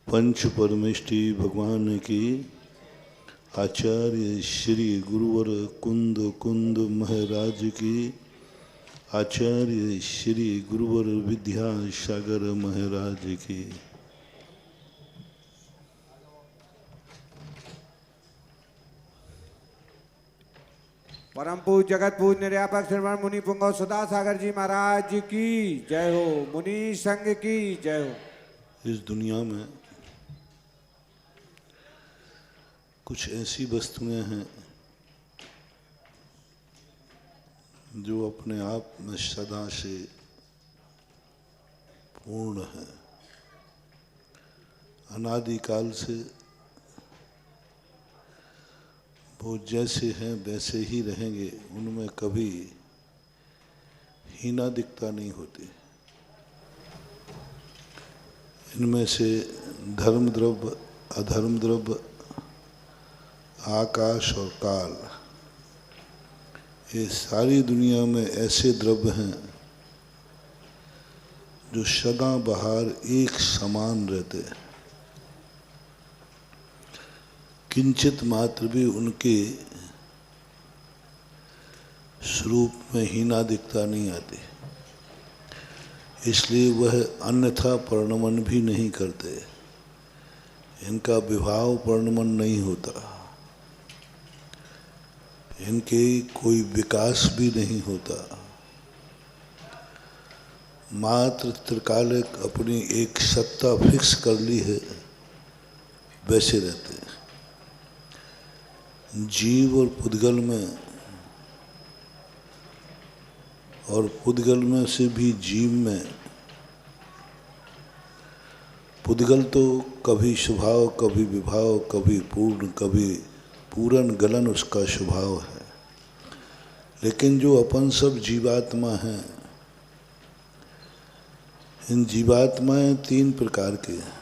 पंच परमेष्टि भगवान की। आचार्य श्री गुरुवर कुंद कुंद महाराज की। आचार्य श्री गुरुवर विद्यासागर महाराज की। परम पूज जगत पूज निर्यापक श्रवण मुनि पुंगव सुधा सागर जी महाराज की जय हो। मुनि संघ की जय हो। इस दुनिया में कुछ ऐसी वस्तुएं हैं जो अपने आप में सदा से पूर्ण है। अनादिकाल से वो जैसे हैं वैसे ही रहेंगे, उनमें कभी हीनादिकता नहीं होती। इनमें से धर्म द्रव्य, अधर्म द्रव्य, आकाश और काल, ये सारी दुनिया में ऐसे द्रव्य हैं जो सदा बहार एक समान रहते हैं। किंचित मात्र भी उनके स्वरूप में हीनादिकता नहीं आती, इसलिए वह अन्यथा परिणमन भी नहीं करते। इनका विभाव परिणमन नहीं होता, इनके कोई विकास भी नहीं होता। मात्र त्रिकालिक अपनी एक सत्ता फिक्स कर ली है, वैसे रहते हैं। जीव और पुद्गल में, और पुद्गल में से भी जीव में, पुद्गल तो कभी स्वभाव, कभी विभाव, कभी पूर्ण, कभी पूरन गलन उसका स्वभाव है। लेकिन जो अपन सब जीवात्मा हैं, इन जीवात्माएं तीन प्रकार के हैं।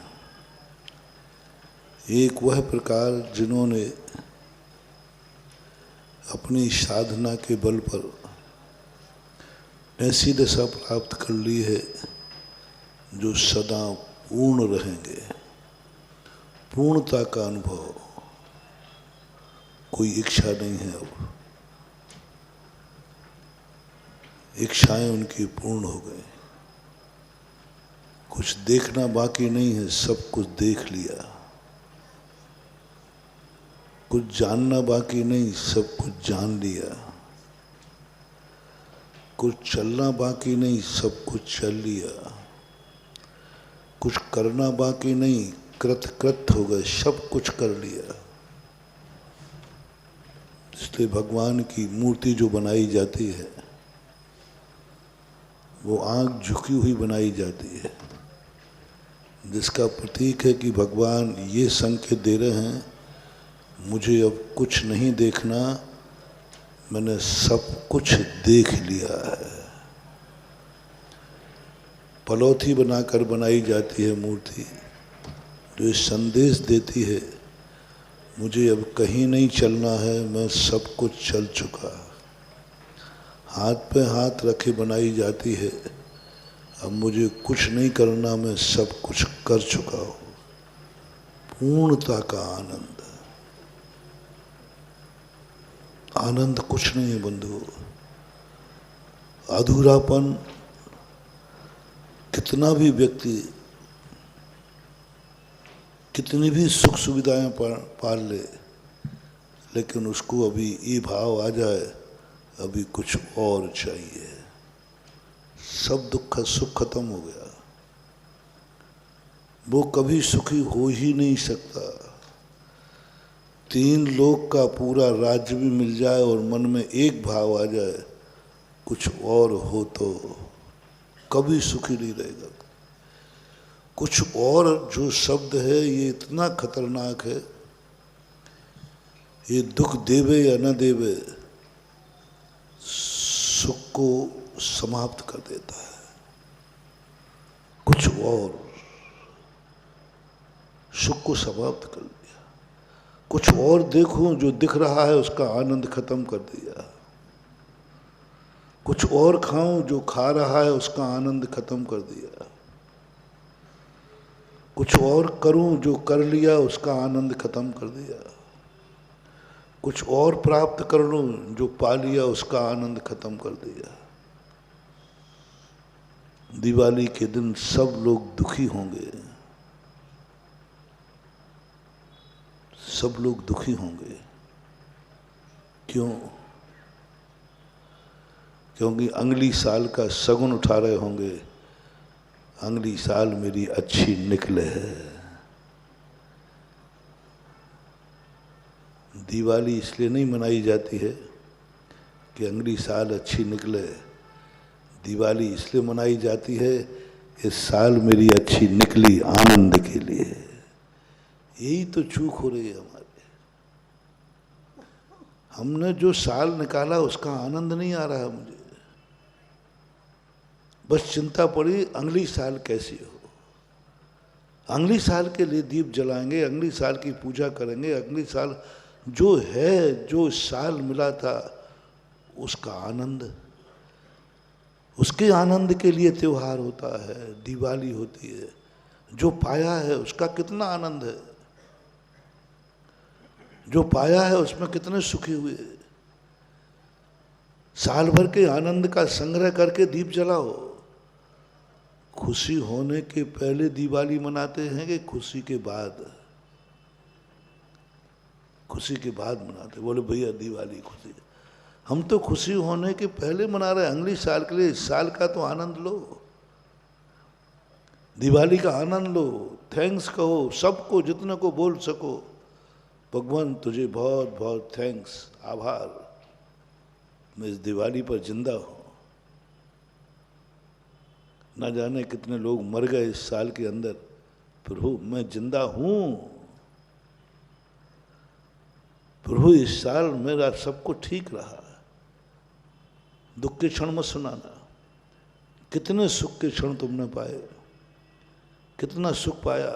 एक वह प्रकार जिन्होंने अपनी साधना के बल पर ऐसी दशा प्राप्त कर ली है जो सदा पूर्ण रहेंगे। पूर्णता का अनुभव, कोई इच्छा नहीं है। अब इच्छाएं उनकी पूर्ण हो गई, कुछ देखना बाकी नहीं है, सब कुछ देख लिया। कुछ जानना बाकी नहीं, सब कुछ जान लिया। कुछ चलना बाकी नहीं, सब कुछ चल लिया। कुछ करना बाकी नहीं, कृत हो गए, सब कुछ कर लिया। इसलिए भगवान की मूर्ति जो बनाई जाती है वो आंख झुकी हुई बनाई जाती है, जिसका प्रतीक है कि भगवान ये संकेत दे रहे हैं, मुझे अब कुछ नहीं देखना, मैंने सब कुछ देख लिया है। पलौथी बनाकर बनाई जाती है मूर्ति, जो इस संदेश देती है, मुझे अब कहीं नहीं चलना है, मैं सब कुछ चल चुका। हाथ पे हाथ रखे बनाई जाती है, अब मुझे कुछ नहीं करना, मैं सब कुछ कर चुका हूँ। पूर्णता का आनंद। आनंद कुछ नहीं है बंधु। अधूरापन कितना भी व्यक्ति कितनी भी सुख सुविधाएं पाल ले, लेकिन उसको अभी ये भाव आ जाए, अभी कुछ और चाहिए, सब दुख सुख खत्म हो गया, वो कभी सुखी हो ही नहीं सकता। तीन लोक का पूरा राज्य भी मिल जाए और मन में एक भाव आ जाए, कुछ और हो, तो कभी सुखी नहीं रहेगा। कुछ और जो शब्द है ये इतना खतरनाक है, ये दुख देवे या न देवे सुख को समाप्त कर देता है। कुछ और सुख को समाप्त कर दिया। कुछ और देखूं, जो दिख रहा है उसका आनंद खत्म कर दिया। कुछ और खाऊं, जो खा रहा है उसका आनंद खत्म कर दिया। कुछ और करूं, जो कर लिया उसका आनंद खत्म कर दिया। कुछ और प्राप्त कर लूं, जो पा लिया उसका आनंद खत्म कर दिया। दिवाली के दिन सब लोग दुखी होंगे, सब लोग दुखी होंगे। क्यों? क्योंकि अगली साल का शगुन उठा रहे होंगे, अगली साल मेरी अच्छी निकले है। दिवाली इसलिए नहीं मनाई जाती है कि अगली साल अच्छी निकले। दिवाली इसलिए मनाई जाती है, इस साल मेरी अच्छी निकली आनंद के लिए। यही तो चूक हो रही है हमारे। हमने जो साल निकाला उसका आनंद नहीं आ रहा है मुझे। बस चिंता पड़ी अगली साल कैसी हो। अगली साल के लिए दीप जलाएंगे, अगली साल की पूजा करेंगे, अगली साल जो है, जो साल मिला था उसका आनंद, उसके आनंद के लिए त्योहार होता है, दिवाली होती है। जो पाया है उसका कितना आनंद है, जो पाया है उसमें कितने सुखी हुए। साल भर के आनंद का संग्रह करके दीप जलाओ। खुशी होने के पहले दिवाली मनाते हैं कि खुशी के बाद? खुशी के बाद मनाते। बोले भैया दिवाली खुशी, हम तो खुशी होने के पहले मना रहे हैं, अगली साल के लिए। इस साल का तो आनंद लो, दिवाली का आनंद लो, थैंक्स कहो सबको, जितने को बोल सको। भगवान तुझे बहुत बहुत थैंक्स, आभार, मैं इस दिवाली पर जिंदा हूं। ना जाने कितने लोग मर गए इस साल के अंदर, प्रभु मैं जिंदा हूं। प्रभु इस साल मेरा सब कुछ ठीक रहा। दुख के क्षण मत सुनाना। कितने सुख के क्षण तुमने पाए, कितना सुख पाया,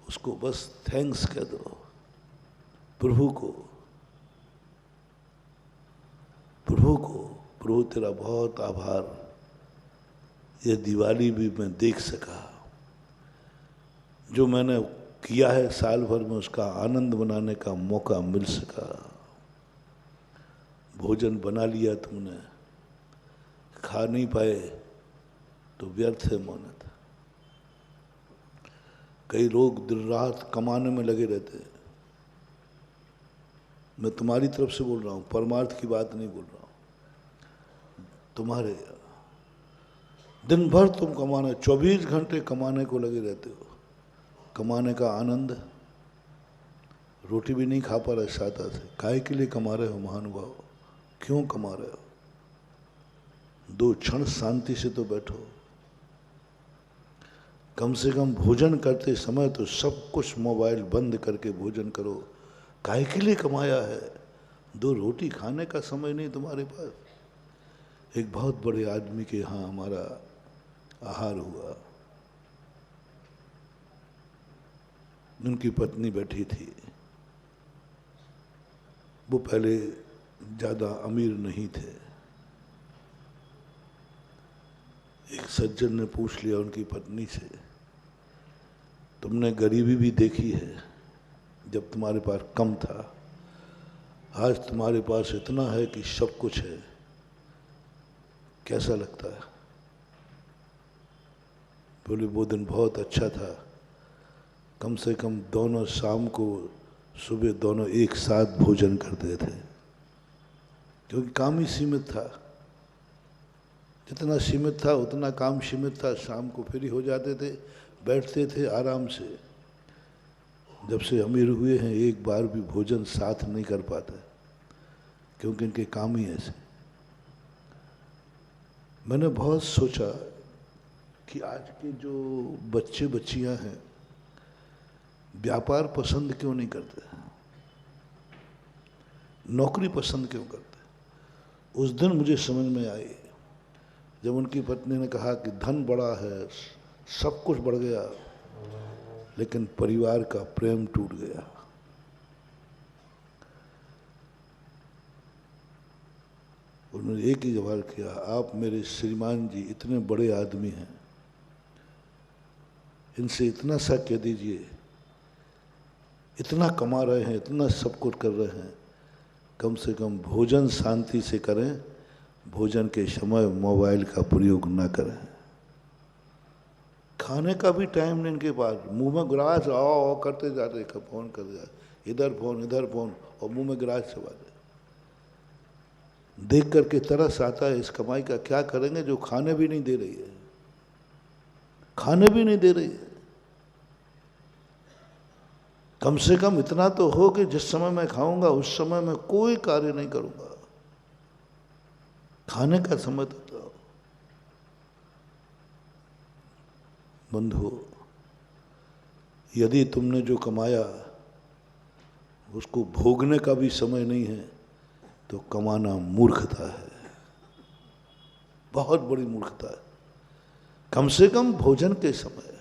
उसको बस थैंक्स कह दो प्रभु को। प्रभु को, प्रभु तेरा बहुत आभार, ये दिवाली भी मैं देख सका। जो मैंने किया है साल भर में उसका आनंद मनाने का मौका मिल सका। भोजन बना लिया तुमने, खा नहीं पाए तो व्यर्थ है मेहनत। कई लोग दिन रात कमाने में लगे रहते हैं। मैं तुम्हारी तरफ से बोल रहा हूँ, परमार्थ की बात नहीं बोल रहा हूँ। तुम्हारे दिन भर तुम कमाने, 24 घंटे कमाने को लगे रहते हो। कमाने का आनंद, रोटी भी नहीं खा पा रहे सादा से, काहे के लिए कमा रहे हो महानुभाव? क्यों कमा रहे हो? 2 क्षण शांति से तो बैठो। कम से कम भोजन करते समय तो सब कुछ मोबाइल बंद करके भोजन करो। काहे के लिए कमाया है? 2 रोटी खाने का समय नहीं तुम्हारे पास। एक बहुत बड़े आदमी के यहाँ हमारा आहार हुआ। उनकी पत्नी बैठी थी। वो पहले ज़्यादा अमीर नहीं थे। एक सज्जन ने पूछ लिया उनकी पत्नी से, तुमने गरीबी भी देखी है जब तुम्हारे पास कम था, आज तुम्हारे पास इतना है कि सब कुछ है, कैसा लगता है? बोले वो दिन बहुत अच्छा था, कम से कम दोनों शाम को सुबह दोनों एक साथ भोजन करते थे, क्योंकि काम ही सीमित था। जितना सीमित था उतना काम सीमित था। शाम को फ्री हो जाते थे, बैठते थे आराम से। जब से अमीर हुए हैं एक बार भी भोजन साथ नहीं कर पाते, क्योंकि इनके काम ही ऐसे। मैंने बहुत सोचा कि आज के जो बच्चे बच्चियां हैं व्यापार पसंद क्यों नहीं करते, नौकरी पसंद क्यों करते। उस दिन मुझे समझ में आई जब उनकी पत्नी ने कहा कि धन बड़ा है, सब कुछ बढ़ गया, लेकिन परिवार का प्रेम टूट गया। उन्होंने एक ही सवाल किया, आप मेरे श्रीमान जी इतने बड़े आदमी हैं, इनसे इतना सा कह दीजिए, इतना कमा रहे हैं, इतना सब कुछ कर रहे हैं, कम से कम भोजन शांति से करें, भोजन के समय मोबाइल का प्रयोग ना करें। खाने का भी टाइम नहीं इनके पास, मुंह में गिलास आओ करते जाते, फोन कर दिया, इधर फोन और मुंह में गिलास चबा दे। देख करके तरस आता है, इस कमाई का क्या करेंगे जो खाने भी नहीं दे रही है, खाने भी नहीं दे रही है। कम से कम इतना तो हो कि जिस समय मैं खाऊंगा उस समय मैं कोई कार्य नहीं करूंगा, खाने का समय तो दो। बंधु, यदि तुमने जो कमाया उसको भोगने का भी समय नहीं है तो कमाना मूर्खता है, बहुत बड़ी मूर्खता है। कम से कम भोजन के समय,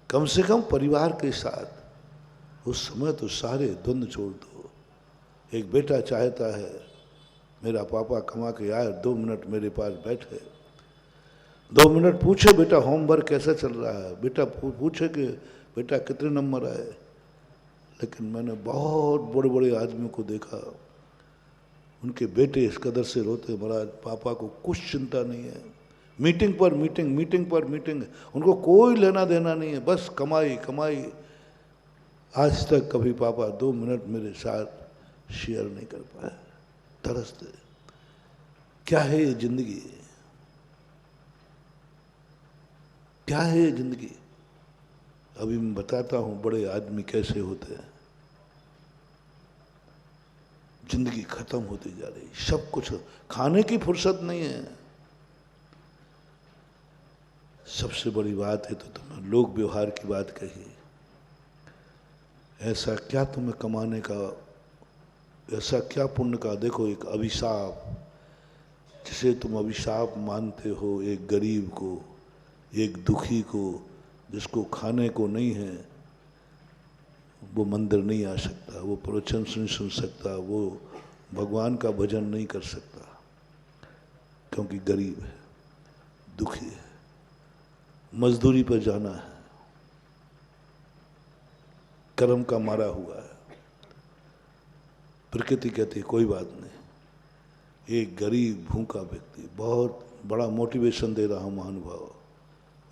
कम से कम परिवार के साथ उस समय तो सारे द्वंद्व छोड़ दो। एक बेटा चाहता है मेरा पापा कमा के आए, 2 मिनट मेरे पास बैठे, 2 मिनट पूछे बेटा होमवर्क कैसा चल रहा है, बेटा पूछे कि बेटा कितने नंबर आए। लेकिन मैंने बहुत बड़े बड़े आदमियों को देखा, उनके बेटे इस कदर से रोते, महाराज पापा को कुछ चिंता नहीं है, मीटिंग पर मीटिंग, मीटिंग पर मीटिंग, उनको कोई लेना देना नहीं है, बस कमाई कमाई। आज तक कभी पापा 2 मिनट मेरे साथ शेयर नहीं कर पाए, तरसते। क्या है ये जिंदगी, क्या है ये जिंदगी? अभी मैं बताता हूं बड़े आदमी कैसे होते हैं। जिंदगी खत्म होती जा रही, सब कुछ, खाने की फुर्सत नहीं है। सबसे बड़ी बात है तो तुमने लोक व्यवहार की बात कही, ऐसा क्या तुम्हें कमाने का, ऐसा क्या पुण्य का? देखो एक अभिशाप, जिसे तुम अभिशाप मानते हो, एक गरीब को, एक दुखी को, जिसको खाने को नहीं है, वो मंदिर नहीं आ सकता, वो प्रवचन नहीं सुन सकता, वो भगवान का भजन नहीं कर सकता, क्योंकि गरीब है, दुखी है, मजदूरी पर जाना है, कर्म का मारा हुआ है। प्रकृति कहती है कोई बात नहीं। एक गरीब भूखा व्यक्ति, बहुत बड़ा मोटिवेशन दे रहा हूं महानुभाव,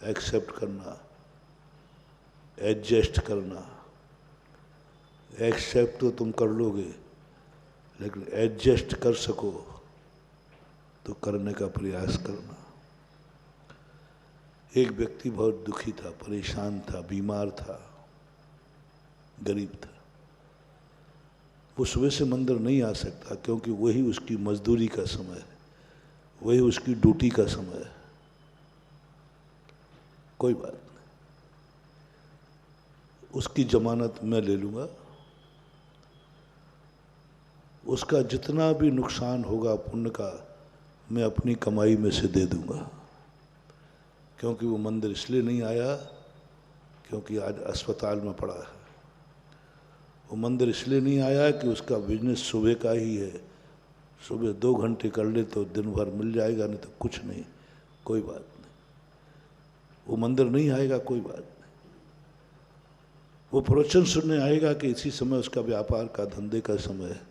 एक्सेप्ट करना, एडजस्ट करना। एक्सेप्ट तो तुम कर लोगे, लेकिन एडजस्ट कर सको तो करने का प्रयास करना। एक व्यक्ति बहुत दुखी था, परेशान था, बीमार था, गरीब था। वो सुबह से मंदिर नहीं आ सकता क्योंकि वही उसकी मजदूरी का समय है, वही उसकी ड्यूटी का समय है। कोई बात नहीं, उसकी जमानत मैं ले लूँगा, उसका जितना भी नुकसान होगा पुण्य का मैं अपनी कमाई में से दे दूँगा। क्योंकि वो मंदिर इसलिए नहीं आया क्योंकि आज अस्पताल में पड़ा है। वो मंदिर इसलिए नहीं आया कि उसका बिजनेस सुबह का ही है, सुबह 2 घंटे कर ले तो दिन भर मिल जाएगा, नहीं तो कुछ नहीं। कोई बात नहीं, वो मंदिर नहीं आएगा, कोई बात नहीं। वो प्रवचन सुनने आएगा कि इसी समय उसका व्यापार का, धंधे का समय है,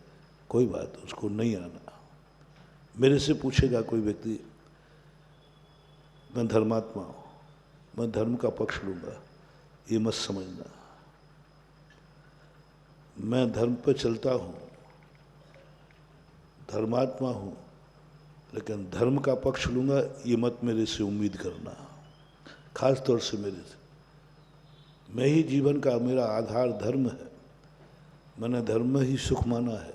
कोई बात, उसको नहीं आना। मेरे से पूछेगा कोई व्यक्ति, मैं धर्मात्मा हूँ, मैं धर्म का पक्ष लूँगा, ये मत समझना। मैं धर्म पर चलता हूँ, धर्मात्मा हूँ, लेकिन धर्म का पक्ष लूँगा ये मत मेरे से उम्मीद करना, खास तौर से मेरे से। मैं ही जीवन का, मेरा आधार धर्म है, मैंने धर्म में ही सुख माना है।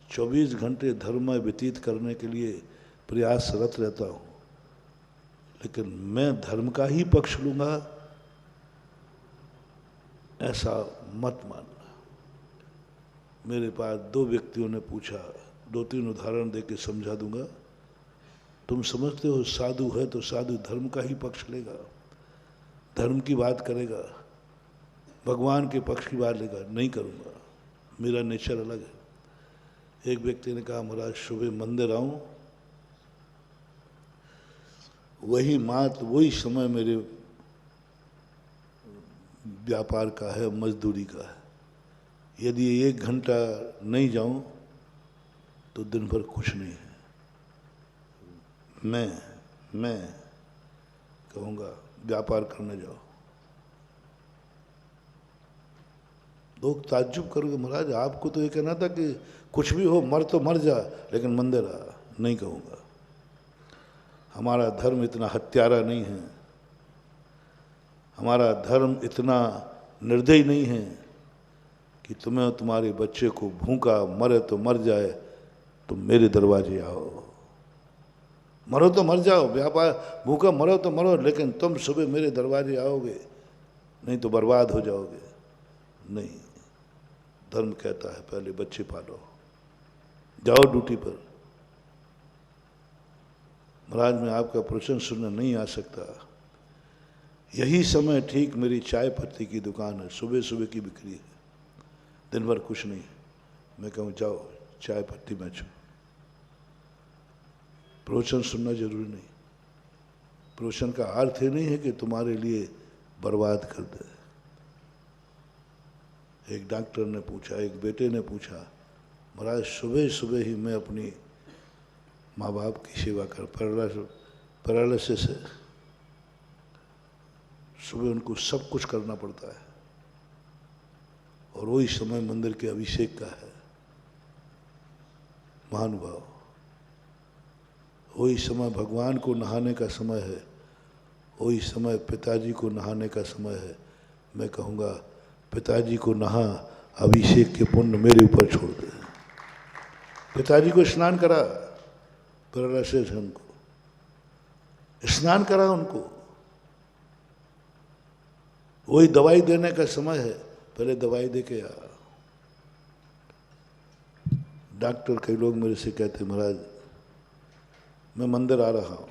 24 घंटे धर्म में व्यतीत करने के लिए प्रयासरत रहता हूँ, लेकिन मैं धर्म का ही पक्ष लूँगा ऐसा मत मानना। मेरे पास 2 व्यक्तियों ने पूछा, 2-3 उदाहरण दे के समझा दूंगा। तुम समझते हो साधु है तो साधु धर्म का ही पक्ष लेगा, धर्म की बात करेगा, भगवान के पक्ष की बात लेगा? नहीं करूँगा, मेरा नेचर अलग है। एक व्यक्ति ने कहा महाराज सुबह मंदिर आऊँ, वही मात वही समय मेरे व्यापार का है, मजदूरी का है। यदि 1 घंटा नहीं जाऊं तो दिन भर खुश नहीं है। मैं कहूँगा व्यापार करने जाओ। लोग ताज्जुब करोगे, महाराज आपको तो ये कहना था कि कुछ भी हो मर तो मर जा लेकिन मंदिर आ। नहीं कहूँगा, हमारा धर्म इतना हत्यारा नहीं है, हमारा धर्म इतना निर्दयी नहीं है कि तुम्हें और तुम्हारे बच्चे को भूखा मरे तो मर जाए, तुम मेरे दरवाजे आओ। मरो तो मर जाओ, व्यापार भूखा मरो तो मरो, लेकिन तुम सुबह मेरे दरवाजे आओगे, नहीं तो बर्बाद हो जाओगे। नहीं, धर्म कहता है पहले बच्चे पालो, जाओ ड्यूटी पर। महाराज मैं आपका प्रवचन सुनने नहीं आ सकता, यही समय ठीक मेरी चाय पत्ती की दुकान है, सुबह सुबह की बिक्री है, दिन भर कुछ नहीं। मैं कहूँ जाओ चाय पत्ती बेचो। प्रवचन सुनना जरूरी नहीं। प्रवचन का अर्थ ये नहीं है कि तुम्हारे लिए बर्बाद कर दे। एक डॉक्टर ने पूछा, एक बेटे ने पूछा, महाराज सुबह सुबह ही मैं अपनी माँ बाप की सेवा कर, पैरालिसिस है, सुबह उनको सब कुछ करना पड़ता है, और वही समय मंदिर के अभिषेक का है। महानुभाव, वही समय भगवान को नहाने का समय है, वही समय पिताजी को नहाने का समय है। मैं कहूँगा पिताजी को नहा, अभिषेक के पुण्य मेरे ऊपर छोड़ दे। पिताजी को स्नान करा, पैरालिसिस उनको स्नान करा, उनको वही दवाई देने का समय है, पहले दवाई दे के आ। डॉक्टर कई लोग मेरे से कहते महाराज मैं मंदिर आ रहा हूँ,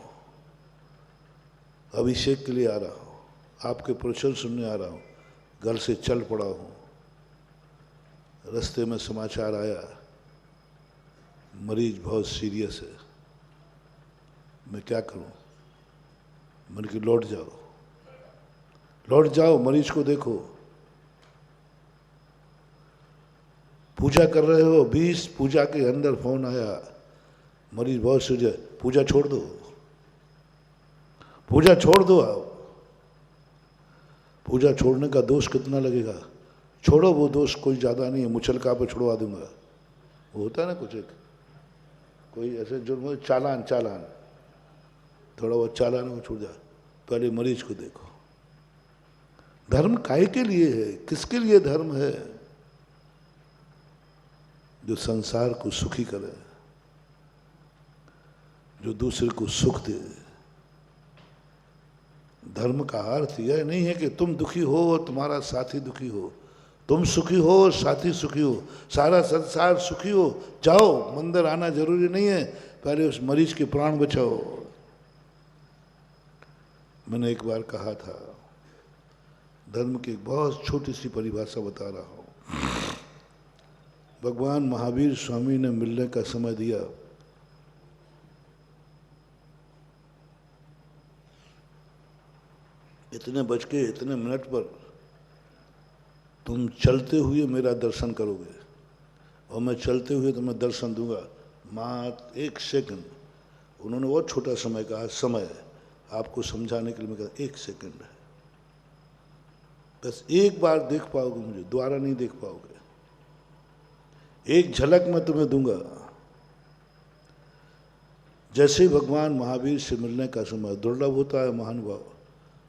अभिषेक के लिए आ रहा हूँ, आपके प्रवचन सुनने आ रहा हूँ, घर से चल पड़ा हूँ, रास्ते में समाचार आया मरीज बहुत सीरियस है, मैं क्या करूँ? मैंने कि लौट जाओ, मरीज को देखो। पूजा कर रहे हो, 20 पूजा के अंदर फोन आया, मरीज बहुत सीरियस, पूजा छोड़ दो आप। पूजा छोड़ने का दोष कितना लगेगा? छोड़ो, वो दोष कोई ज़्यादा नहीं है, मुचलका पे छुड़वा दूंगा। वो होता है ना कुछ, एक कोई ऐसे जुर्म, चालान थोड़ा बहुत चालान में छूट जाए। पहले मरीज को देखो। धर्म काहे के लिए है? किसके लिए धर्म है? जो संसार को सुखी करे, जो दूसरे को सुख दे। धर्म का अर्थ यह नहीं है कि तुम दुखी हो और तुम्हारा साथी दुखी हो, तुम सुखी हो और साथी सुखी हो, सारा संसार सुखी हो। जाओ, मंदिर आना जरूरी नहीं है, पहले उस मरीज के प्राण बचाओ। मैंने एक बार कहा था, धर्म की एक बहुत छोटी सी परिभाषा बता रहा हूं। भगवान महावीर स्वामी ने मिलने का समय दिया, इतने बज के इतने मिनट पर तुम चलते हुए मेरा दर्शन करोगे, और मैं चलते हुए तुम्हें दर्शन दूंगा। मात्र 1 सेकंड, उन्होंने बहुत छोटा समय कहा, समय आपको समझाने के लिए मैं कहता 1 सेकंड है, बस एक बार देख पाओगे मुझे, दोबारा नहीं देख पाओगे। एक झलक मैं तुम्हें दूंगा। जैसे भगवान महावीर से मिलने का समय दुर्लभ होता है, महानुभाव,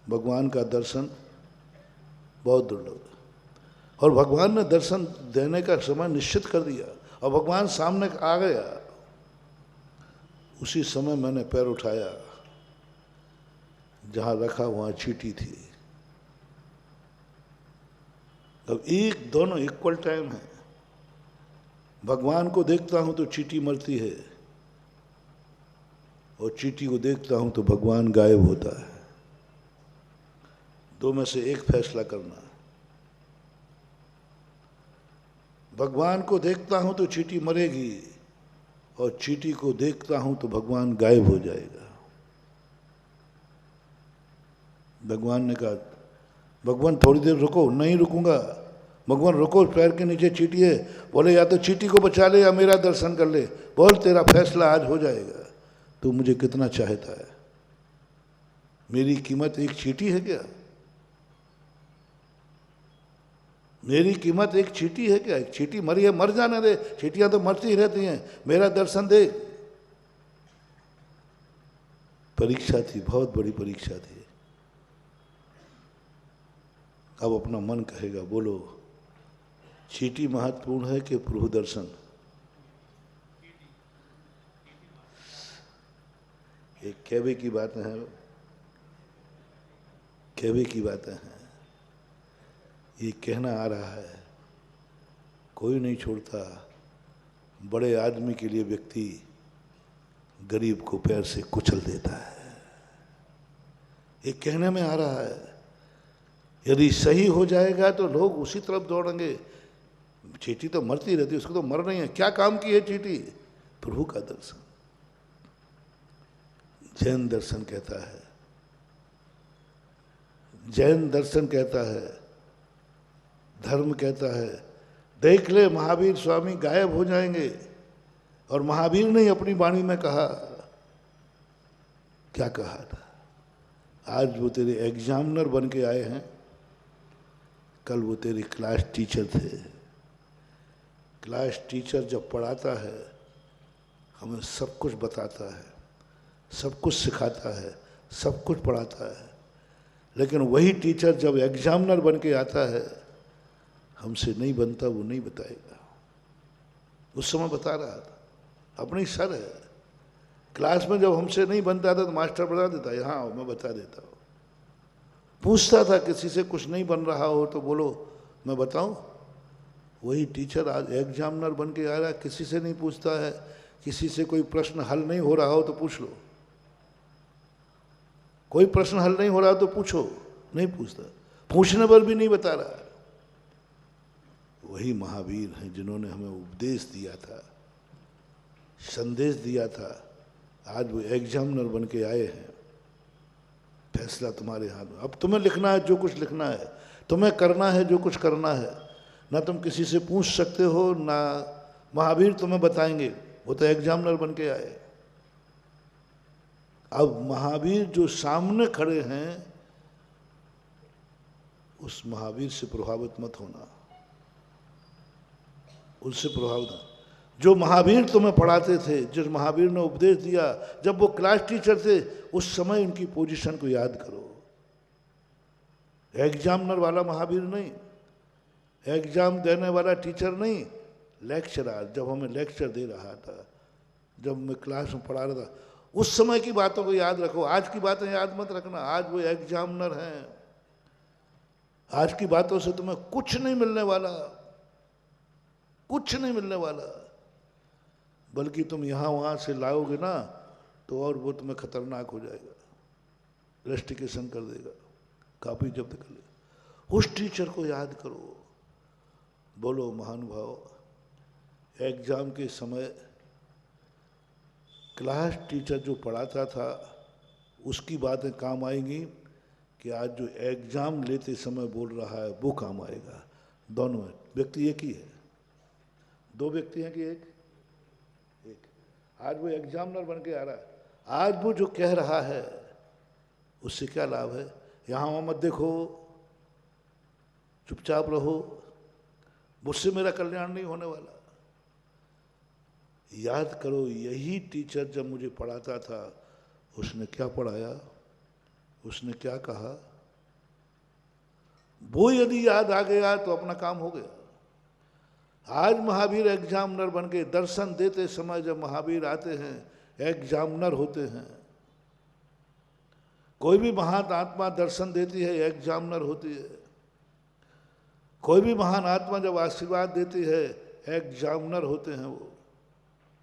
भगवान का दर्शन बहुत दुर्लभ है। और भगवान ने दर्शन देने का समय निश्चित कर दिया, और भगवान सामने आ गया। उसी समय मैंने पैर उठाया, जहां रखा वहां चींटी थी। अब दोनों इक्वल टाइम है। भगवान को देखता हूं तो चींटी मरती है, और चींटी को देखता हूं तो भगवान गायब होता है। दो में से एक फैसला करना। भगवान को देखता हूं तो चींटी मरेगी, और चींटी को देखता हूं तो भगवान गायब हो जाएगा। भगवान ने कहा भगवान थोड़ी देर रुको, नहीं रुकूंगा। भगवान रुको, पैर के नीचे चींटी है, बोले या तो चींटी को बचा ले या मेरा दर्शन कर ले, बोल तेरा फैसला आज हो जाएगा। तू मुझे कितना चाहता है, मेरी कीमत एक चींटी है क्या? मेरी कीमत एक चींटी है क्या? एक चींटी मरी है, मर जाने दे, चींटियां तो मरती ही रहती हैं, मेरा दर्शन दे। परीक्षा थी, बहुत बड़ी परीक्षा थी। अब अपना मन कहेगा, बोलो चींटी महत्वपूर्ण है कि प्रभु दर्शन? ये कहवे की बातें हैं, कहवे की बातें हैं। ये कहना आ रहा है, कोई नहीं छोड़ता बड़े आदमी के लिए व्यक्ति गरीब को पैर से कुचल देता है। ये कहने में आ रहा है, यदि सही हो जाएगा तो लोग उसी तरफ दौड़ेंगे। चींटी तो मरती रहती है, उसको तो मर नहीं है, क्या काम की है चींटी? प्रभु का दर्शन। जैन दर्शन कहता है, जैन दर्शन कहता है, धर्म कहता है, देख ले महावीर स्वामी गायब हो जाएंगे। और महावीर ने अपनी वाणी में कहा, क्या कहा था? आज वो तेरे एग्जामिनर बन के आए हैं, कल वो तेरे क्लास टीचर थे। क्लास टीचर जब पढ़ाता है हमें सब कुछ बताता है, सब कुछ सिखाता है, सब कुछ पढ़ाता है, लेकिन वही टीचर जब एग्जामिनर बन के आता है हमसे नहीं बनता, वो नहीं बताएगा। उस समय बता रहा था, अपनी सर है, क्लास में जब हमसे नहीं बनता था तो मास्टर बता देता है, हाँ मैं बता देता हूँ। पूछता था किसी से कुछ नहीं बन रहा हो तो बोलो मैं बताऊं। वही टीचर आज एग्जामिनर बन के आ रहा है, किसी से नहीं पूछता है, किसी से कोई प्रश्न हल नहीं हो रहा हो तो पूछ लो, कोई प्रश्न हल नहीं हो रहा तो पूछो, नहीं पूछता, पूछने पर भी नहीं बता रहा है। वही महावीर हैं जिन्होंने हमें उपदेश दिया था, संदेश दिया था। आज वो एग्जामिनर बन के आए हैं। फैसला तुम्हारे हाथ में, अब तुम्हें लिखना है जो कुछ लिखना है, तुम्हें करना है जो कुछ करना है। ना तुम किसी से पूछ सकते हो, ना महावीर तुम्हें बताएंगे, वो तो एग्जामिनर बन के आए। अब महावीर जो सामने खड़े हैं उस महावीर से प्रभावित मत होना, उनसे प्रभावित। जो महावीर तुम्हें पढ़ाते थे, जिस महावीर ने उपदेश दिया, जब वो क्लास टीचर थे, उस समय उनकी पोजीशन को याद करो। एग्जामिनर वाला महावीर नहीं, एग्जाम देने वाला टीचर नहीं, लेक्चरर जब हमें लेक्चर दे रहा था, जब मैं क्लास में पढ़ा रहा था, उस समय की बातों को याद रखो। आज की बातें याद मत रखना, आज वो एग्जामिनर हैं। आज की बातों से तुम्हें कुछ नहीं मिलने वाला, कुछ नहीं मिलने वाला, बल्कि तुम यहाँ वहाँ से लाओगे ना तो और वो तुम्हें खतरनाक हो जाएगा, रेस्टिकेशन कर देगा, कापी जब्त कर लेगा। उस टीचर को याद करो। बोलो महानुभाव, एग्जाम के समय क्लास टीचर जो पढ़ाता था उसकी बातें काम आएंगी कि आज जो एग्जाम लेते समय बोल रहा है वो काम आएगा। दोनों है, व्यक्ति एक ही है, दो व्यक्ति हैं कि एक? एक। आज वो एग्जामिनर बन के आ रहा है, आज वो जो कह रहा है उससे क्या लाभ है? यहाँ वहाँ मत देखो, चुपचाप रहो, मुझसे मेरा कल्याण नहीं होने वाला। याद करो, यही टीचर जब मुझे पढ़ाता था उसने क्या पढ़ाया, उसने क्या कहा, वो यदि याद आ गया तो अपना काम हो गया। आज महावीर एग्जामिनर बन के दर्शन देते समय जब महावीर आते हैं एग्जामिनर होते हैं। कोई भी महान आत्मा दर्शन देती है एग्जामिनर होती है। कोई भी महान आत्मा जब आशीर्वाद देती है एग्जामिनर होते हैं। वो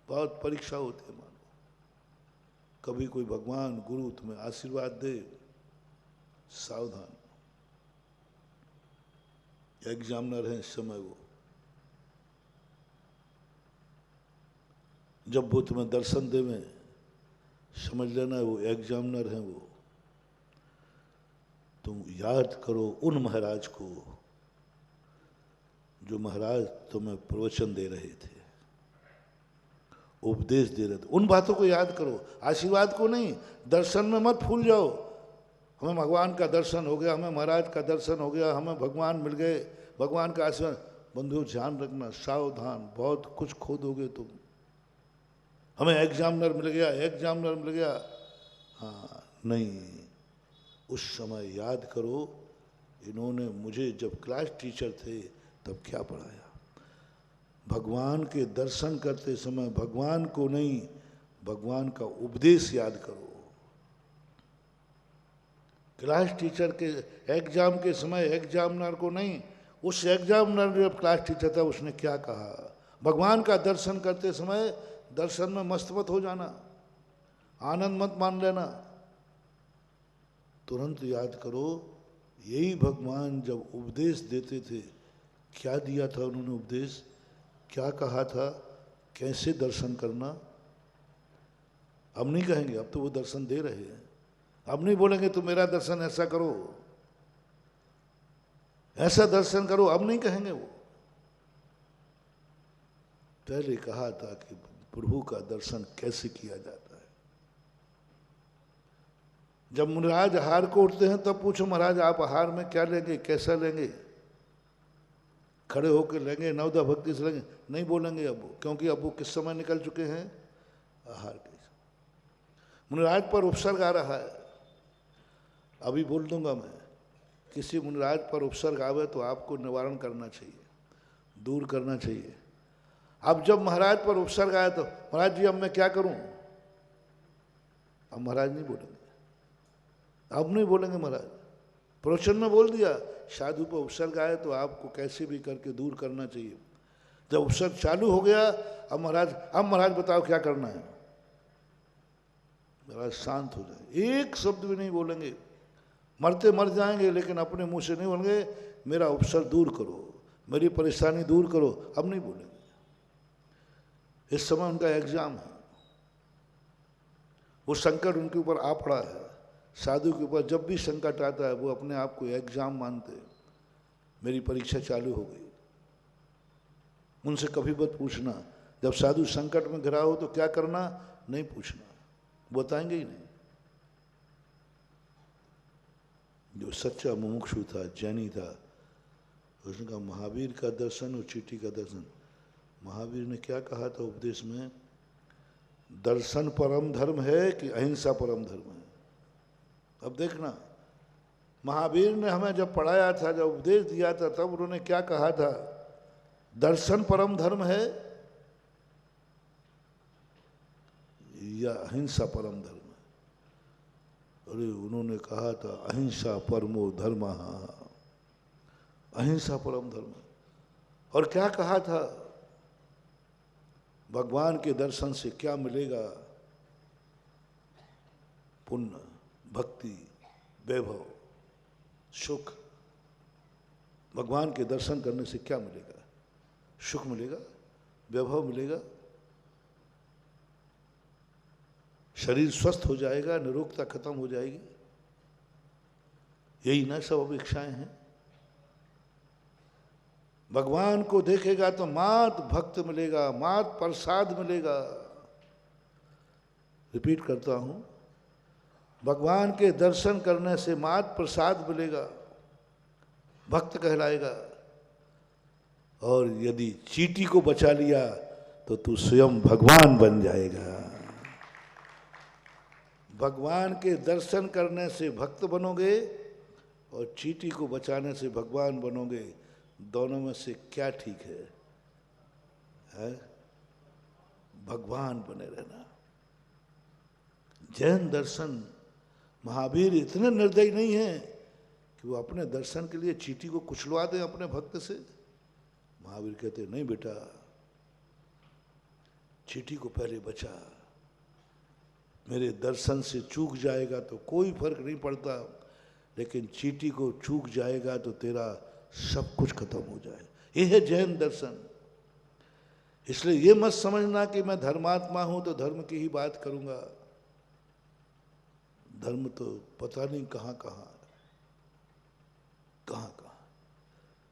बहुत परीक्षा होती है। मानो कभी कोई भगवान गुरु तुम्हें आशीर्वाद दे, सावधान, एग्जामिनर है इस समय। वो जब वो तुम्हें दर्शन दे में समझ लेना वो एग्जामिनर हैं। वो तुम याद करो उन महाराज को जो महाराज तुम्हें प्रवचन दे रहे थे, उपदेश दे रहे थे। उन बातों को याद करो, आशीर्वाद को नहीं। दर्शन में मत भूल जाओ, हमें भगवान का दर्शन हो गया, हमें महाराज का दर्शन हो गया, हमें भगवान मिल गए, भगवान का आशीर्वाद। बंधुओं ध्यान रखना, सावधान, बहुत कुछ खो दोगे तुम। हमें एग्जामिनर मिल गया, एग्जामिनर मिल गया, हाँ नहीं। उस समय याद करो, इन्होंने मुझे जब क्लास टीचर थे तब क्या पढ़ाया। भगवान के दर्शन करते समय भगवान को नहीं, भगवान का उपदेश याद करो। क्लास टीचर के एग्जाम के समय एग्जामिनर को नहीं, उस एग्जामिनर जब क्लास टीचर था उसने क्या कहा। भगवान का दर्शन करते समय दर्शन में मस्त मत हो जाना, आनंद मत मान लेना, तुरंत याद करो। यही भगवान जब उपदेश देते थे, क्या दिया था उन्होंने उपदेश, क्या कहा था, कैसे दर्शन करना। अब नहीं कहेंगे, अब तो वो दर्शन दे रहे हैं। अब नहीं बोलेंगे तुम मेरा दर्शन ऐसा करो, ऐसा दर्शन करो, अब नहीं कहेंगे वो। पहले कहा था कि प्रभु का दर्शन कैसे किया जाता है। जब महाराज आहार को उठते हैं तब पूछो महाराज आप आहार में क्या लेंगे, कैसा लेंगे, खड़े होकर लेंगे, नवदा भक्ति से लेंगे, नहीं बोलेंगे अब वो, क्योंकि अब वो किस समय निकल चुके हैं, आहार के। मुनिराज पर उपसर्ग आ रहा है, अभी बोल दूंगा मैं। किसी मुनिराज पर उपसर्ग आवे तो आपको निवारण करना चाहिए, दूर करना चाहिए। अब जब महाराज पर उपसर्ग आया तो महाराज जी अब मैं क्या करूं, अब महाराज नहीं बोलेंगे, अब नहीं बोलेंगे महाराज। प्रवचन में बोल दिया, साधु पर उपसर्ग आए तो आपको कैसे भी करके दूर करना चाहिए। जब उपसर्ग चालू हो गया, अब महाराज बताओ क्या करना है। महाराज शांत हो जाए, एक शब्द भी नहीं बोलेंगे, मरते मर जाएंगे लेकिन अपने मुंह से नहीं बोलेंगे मेरा उपसर्ग दूर करो, मेरी परेशानी दूर करो, अब नहीं बोलेंगे। इस समय उनका एग्जाम है, वो संकट उनके ऊपर आ पड़ा है। साधु के ऊपर जब भी संकट आता है वो अपने आप को एग्जाम मानते, मेरी परीक्षा चालू हो गई। उनसे कभी मत पूछना, जब साधु संकट में घिरा हो तो क्या करना, नहीं पूछना, बताएंगे ही नहीं। जो सच्चा मुमुक्षु था, जैनी था, उसने कहा महावीर का दर्शन और चीटी का दर्शन। महावीर ने क्या कहा था उपदेश में, दर्शन परम धर्म है कि अहिंसा परम धर्म है। अब देखना, महावीर ने हमें जब पढ़ाया था, जब उपदेश दिया था, तब उन्होंने क्या कहा था, दर्शन परम धर्म है या अहिंसा परम धर्म है। अरे उन्होंने कहा था अहिंसा परमो धर्म, अहिंसा परम धर्म। और क्या कहा था, भगवान के दर्शन से क्या मिलेगा, पुण्य, भक्ति, वैभव, सुख। भगवान के दर्शन करने से क्या मिलेगा, सुख मिलेगा, वैभव मिलेगा, शरीर स्वस्थ हो जाएगा, निरोगता खत्म हो जाएगी। यही ना सब अपेक्षाएं हैं। भगवान को देखेगा तो मात भक्त मिलेगा, मात प्रसाद मिलेगा। रिपीट करता हूं, भगवान के दर्शन करने से मात प्रसाद मिलेगा, भक्त कहलाएगा। और यदि चींटी को बचा लिया तो तू स्वयं भगवान बन जाएगा। भगवान के दर्शन करने से भक्त बनोगे और चींटी को बचाने से भगवान बनोगे। दोनों में से क्या ठीक है? भगवान बने रहना। जैन दर्शन, महावीर इतने निर्दयी नहीं है कि वो अपने दर्शन के लिए चींटी को कुचलवा दें अपने भक्त से। महावीर कहते नहीं बेटा, चींटी को पहले बचा, मेरे दर्शन से चूक जाएगा तो कोई फर्क नहीं पड़ता, लेकिन चींटी को चूक जाएगा तो तेरा सब कुछ खत्म हो जाए। ये है जैन दर्शन। इसलिए ये मत समझना कि मैं धर्मात्मा हूं तो धर्म की ही बात करूंगा। धर्म तो पता नहीं कहां कहां। कहाँ कहाँ।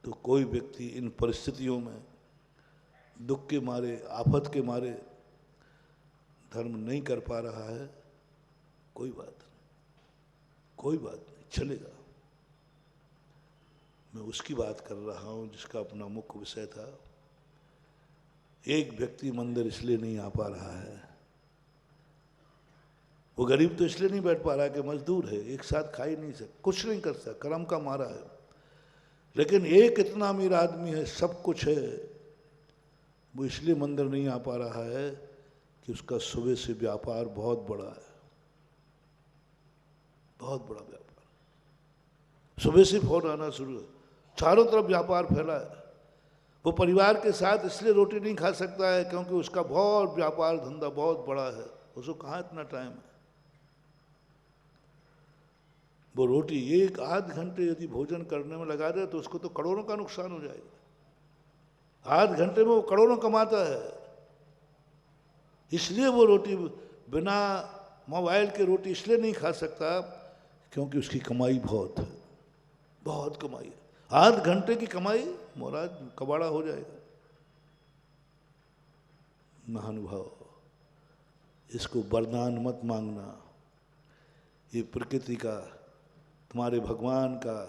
तो कोई व्यक्ति इन परिस्थितियों में दुख के मारे, आफत के मारे धर्म नहीं कर पा रहा है, कोई बात नहीं, कोई बात नहीं, चलेगा। मैं उसकी बात कर रहा हूँ जिसका अपना मुख्य विषय था। एक व्यक्ति मंदिर इसलिए नहीं आ पा रहा है, वो गरीब तो इसलिए नहीं बैठ पा रहा कि मजदूर है, एक साथ खा ही नहीं सकता, कुछ नहीं कर सकता, कर्म का मारा है। लेकिन एक इतना अमीर आदमी है, सब कुछ है, वो इसलिए मंदिर नहीं आ पा रहा है कि उसका सुबह से व्यापार बहुत बड़ा है, बहुत बड़ा व्यापार। सुबह से फोन आना शुरू है, चारों तरफ व्यापार फैला है। वो परिवार के साथ इसलिए रोटी नहीं खा सकता है क्योंकि उसका बहुत व्यापार धंधा बहुत बड़ा है, उसको कहाँ इतना टाइम है। वो रोटी एक आध घंटे यदि भोजन करने में लगा दे तो उसको तो करोड़ों का नुकसान हो जाएगा। आध घंटे में वो करोड़ों कमाता है, इसलिए वो रोटी बिना मोबाइल के रोटी इसलिए नहीं खा सकता क्योंकि उसकी कमाई बहुत है, बहुत कमाई है। आध घंटे की कमाई महाराज कबाड़ा हो जाएगा। महानुभाव, इसको वरदान मत मांगना, ये प्रकृति का, तुम्हारे भगवान का,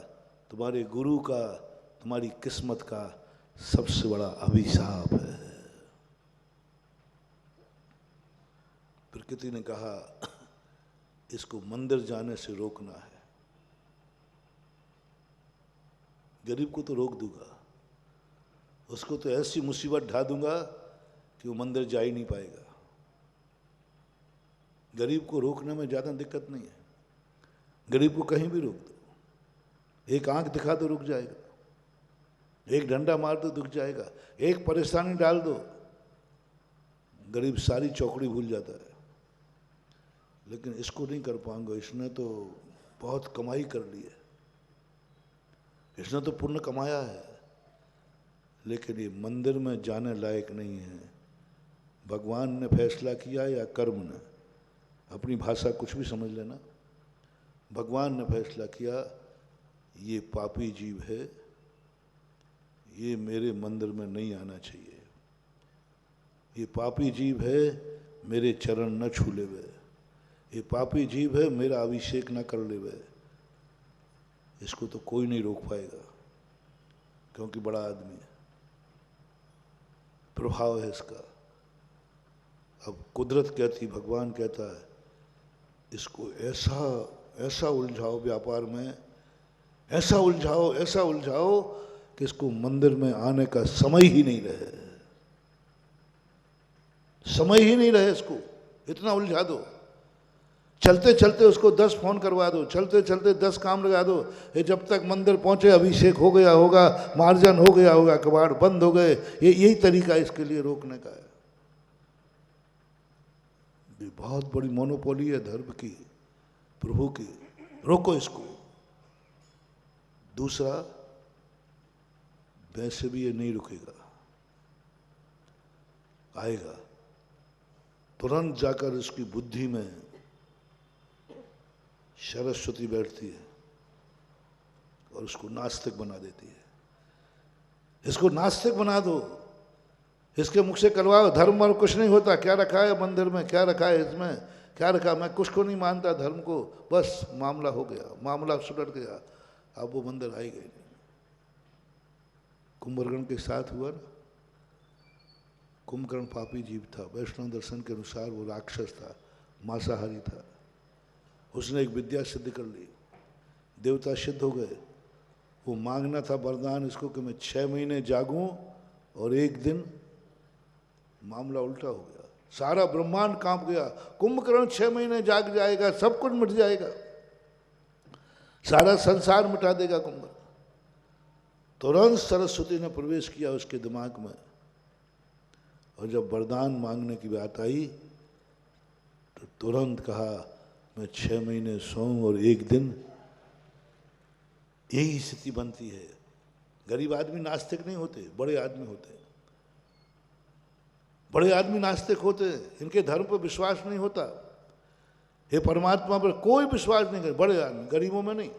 तुम्हारे गुरु का, तुम्हारी किस्मत का सबसे बड़ा अभिशाप है। प्रकृति ने कहा इसको मंदिर जाने से रोकना है। गरीब को तो रोक दूंगा, उसको तो ऐसी मुसीबत ढा दूंगा कि वो मंदिर जा ही नहीं पाएगा। गरीब को रोकने में ज़्यादा दिक्कत नहीं है, गरीब को कहीं भी रोक दो, एक आंख दिखा दो रुक जाएगा, एक डंडा मार दो रुक जाएगा, एक परेशानी डाल दो, गरीब सारी चौकड़ी भूल जाता है। लेकिन इसको नहीं कर पाऊंगा, इसने तो बहुत कमाई कर ली है, इसने तो पुण्य कमाया है, लेकिन ये मंदिर में जाने लायक नहीं है। भगवान ने फैसला किया या कर्म ने, अपनी भाषा कुछ भी समझ लेना, भगवान ने फैसला किया ये पापी जीव है, ये मेरे मंदिर में नहीं आना चाहिए, ये पापी जीव है, मेरे चरण न छू लेवे, ये पापी जीव है, मेरा अभिषेक न कर लेवे। इसको तो कोई नहीं रोक पाएगा क्योंकि बड़ा आदमी है, प्रभाव है इसका। अब कुदरत कहती, भगवान कहता है इसको ऐसा उलझाओ व्यापार में, ऐसा उलझाओ कि इसको मंदिर में आने का समय ही नहीं रहे, समय ही नहीं रहे, इसको इतना उलझा दो। चलते चलते उसको 10 फोन करवा दो, चलते चलते 10 काम लगा दो, ये जब तक मंदिर पहुंचे अभिषेक हो गया होगा, मार्जन हो गया होगा, कबाड़ बंद हो गए। यही तरीका इसके लिए रोकने का है। ये बहुत बड़ी मोनोपोली है धर्म की, प्रभु की, रोको इसको। दूसरा, वैसे भी ये नहीं रुकेगा, आएगा तुरंत जाकर इसकी बुद्धि में सरस्वती बैठती है और उसको नास्तिक बना देती है। इसको नास्तिक बना दो, इसके मुख से करवाओ धर्म और कुछ नहीं होता, क्या रखा है मंदिर में, क्या रखा है इसमें, क्या रखा, मैं कुछ को नहीं मानता धर्म को, बस मामला हो गया, मामला सुलट गया, अब वो मंदिर आएगा ही नहीं। कुंभकर्ण के साथ हुआ ना, कुंभकर्ण पापी जीव था, वैष्णव दर्शन के अनुसार वो राक्षस था, मांसाहारी था। उसने एक विद्या सिद्ध कर ली, देवता सिद्ध हो गए। वो मांगना था वरदान इसको कि मैं 6 महीने जागूं और एक दिन, मामला उल्टा हो गया, सारा ब्रह्मांड कांप गया। कुंभकर्ण 6 महीने जाग जाएगा, सब कुछ मिट जाएगा, सारा संसार मिटा देगा कुंभकर्ण। तुरंत सरस्वती ने प्रवेश किया उसके दिमाग में, और जब वरदान मांगने की बात आई तो तुरंत कहा मैं 6 महीने सोऊं और एक दिन। यही स्थिति बनती है। गरीब आदमी नास्तिक नहीं होते, बड़े आदमी होते हैं, बड़े आदमी नास्तिक होते हैं, इनके धर्म पर विश्वास नहीं होता, हे परमात्मा पर कोई विश्वास नहीं करे, बड़े आदमी, गरीबों में नहीं।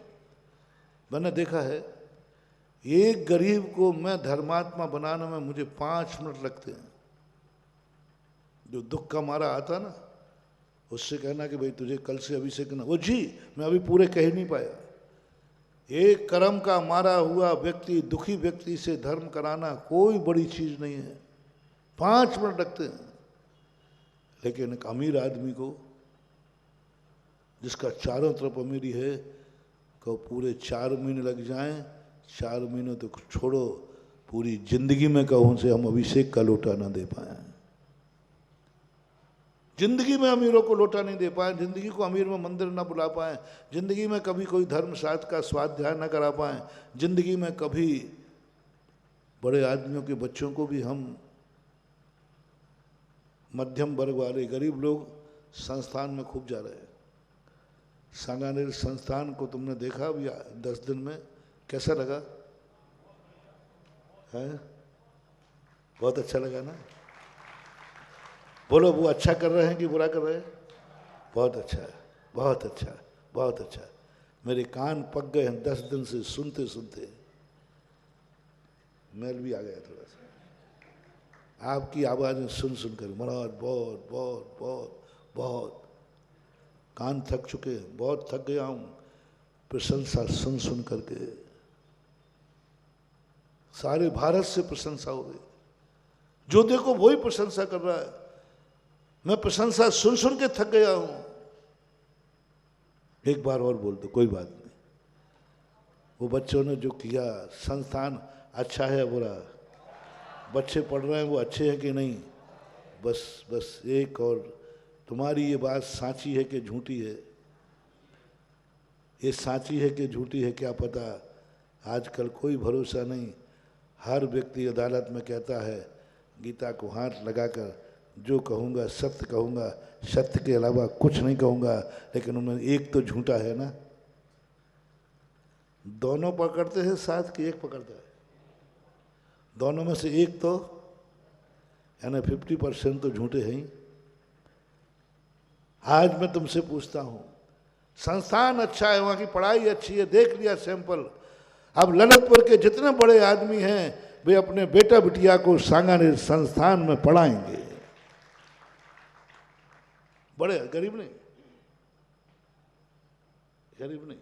मैंने देखा है एक गरीब को मैं धर्मात्मा बनाने में मुझे 5 मिनट लगते हैं। जो दुख का मारा आता ना, उससे कहना कि भाई तुझे कल से अभिषेक करना, वो जी मैं अभी पूरे कह ही नहीं पाया। एक कर्म का मारा हुआ व्यक्ति, दुखी व्यक्ति से धर्म कराना कोई बड़ी चीज नहीं है, 5 मिनट लगते हैं। लेकिन एक अमीर आदमी को, जिसका चारों तरफ अमीरी है, को पूरे 4 महीने लग जाएं, 4 महीने तो छोड़ो, पूरी जिंदगी में कहूँ से हम अभिषेक का लोटा ना दे पाए, जिंदगी में अमीरों को लोटा नहीं दे पाए, जिंदगी को अमीर में मंदिर ना बुला पाए, जिंदगी में कभी कोई धर्म शास्त्र का स्वाध्याय ना करा पाए, जिंदगी में कभी बड़े आदमियों के बच्चों को भी हम, मध्यम वर्ग वाले गरीब लोग संस्थान में खूब जा रहे हैं। सांगानेर संस्थान को तुमने देखा अभी 10 दिन में, कैसा लगा है? बहुत अच्छा लगा ना? बोलो, वो अच्छा कर रहे हैं कि बुरा कर रहे हैं? बहुत अच्छा है, बहुत अच्छा, बहुत अच्छा। मेरे कान पक गए हैं 10 दिन से सुनते सुनते, मैल भी आ गया थोड़ा सा आपकी आवाज़ें सुन सुनकर। महाराज बहुत बहुत बहुत बहुत कान थक चुके हैं, बहुत थक गया हूँ प्रशंसा सुन सुन करके। सारे भारत से प्रशंसा हो गई, जो देखो वही प्रशंसा कर रहा है। मैं प्रशंसा सुन सुन के थक गया हूं। एक बार और बोल दो, कोई बात नहीं। वो बच्चों ने जो किया, संस्थान अच्छा है बुरा, बच्चे पढ़ रहे हैं वो अच्छे हैं कि नहीं, बस बस एक और, तुम्हारी ये बात साची है कि झूठी है? ये साची है कि झूठी है क्या पता, आजकल कोई भरोसा नहीं। हर व्यक्ति अदालत में कहता है, गीता को हाथ लगाकर, जो कहूँगा सत्य कहूँगा, सत्य के अलावा कुछ नहीं कहूँगा। लेकिन उनमें एक तो झूठा है ना। दोनों पकड़ते हैं साथ कि एक पकड़ता है? दोनों में से एक तो, यानी 50% तो झूठे हैं ही। आज मैं तुमसे पूछता हूँ, संस्थान अच्छा है, वहाँ की पढ़ाई अच्छी है, देख लिया सैंपल। अब ललितपुर के जितने बड़े आदमी हैं वे अपने बेटा बिटिया को सांगानेर संस्थान में पढ़ाएंगे। बड़े, गरीब नहीं, गरीब नहीं,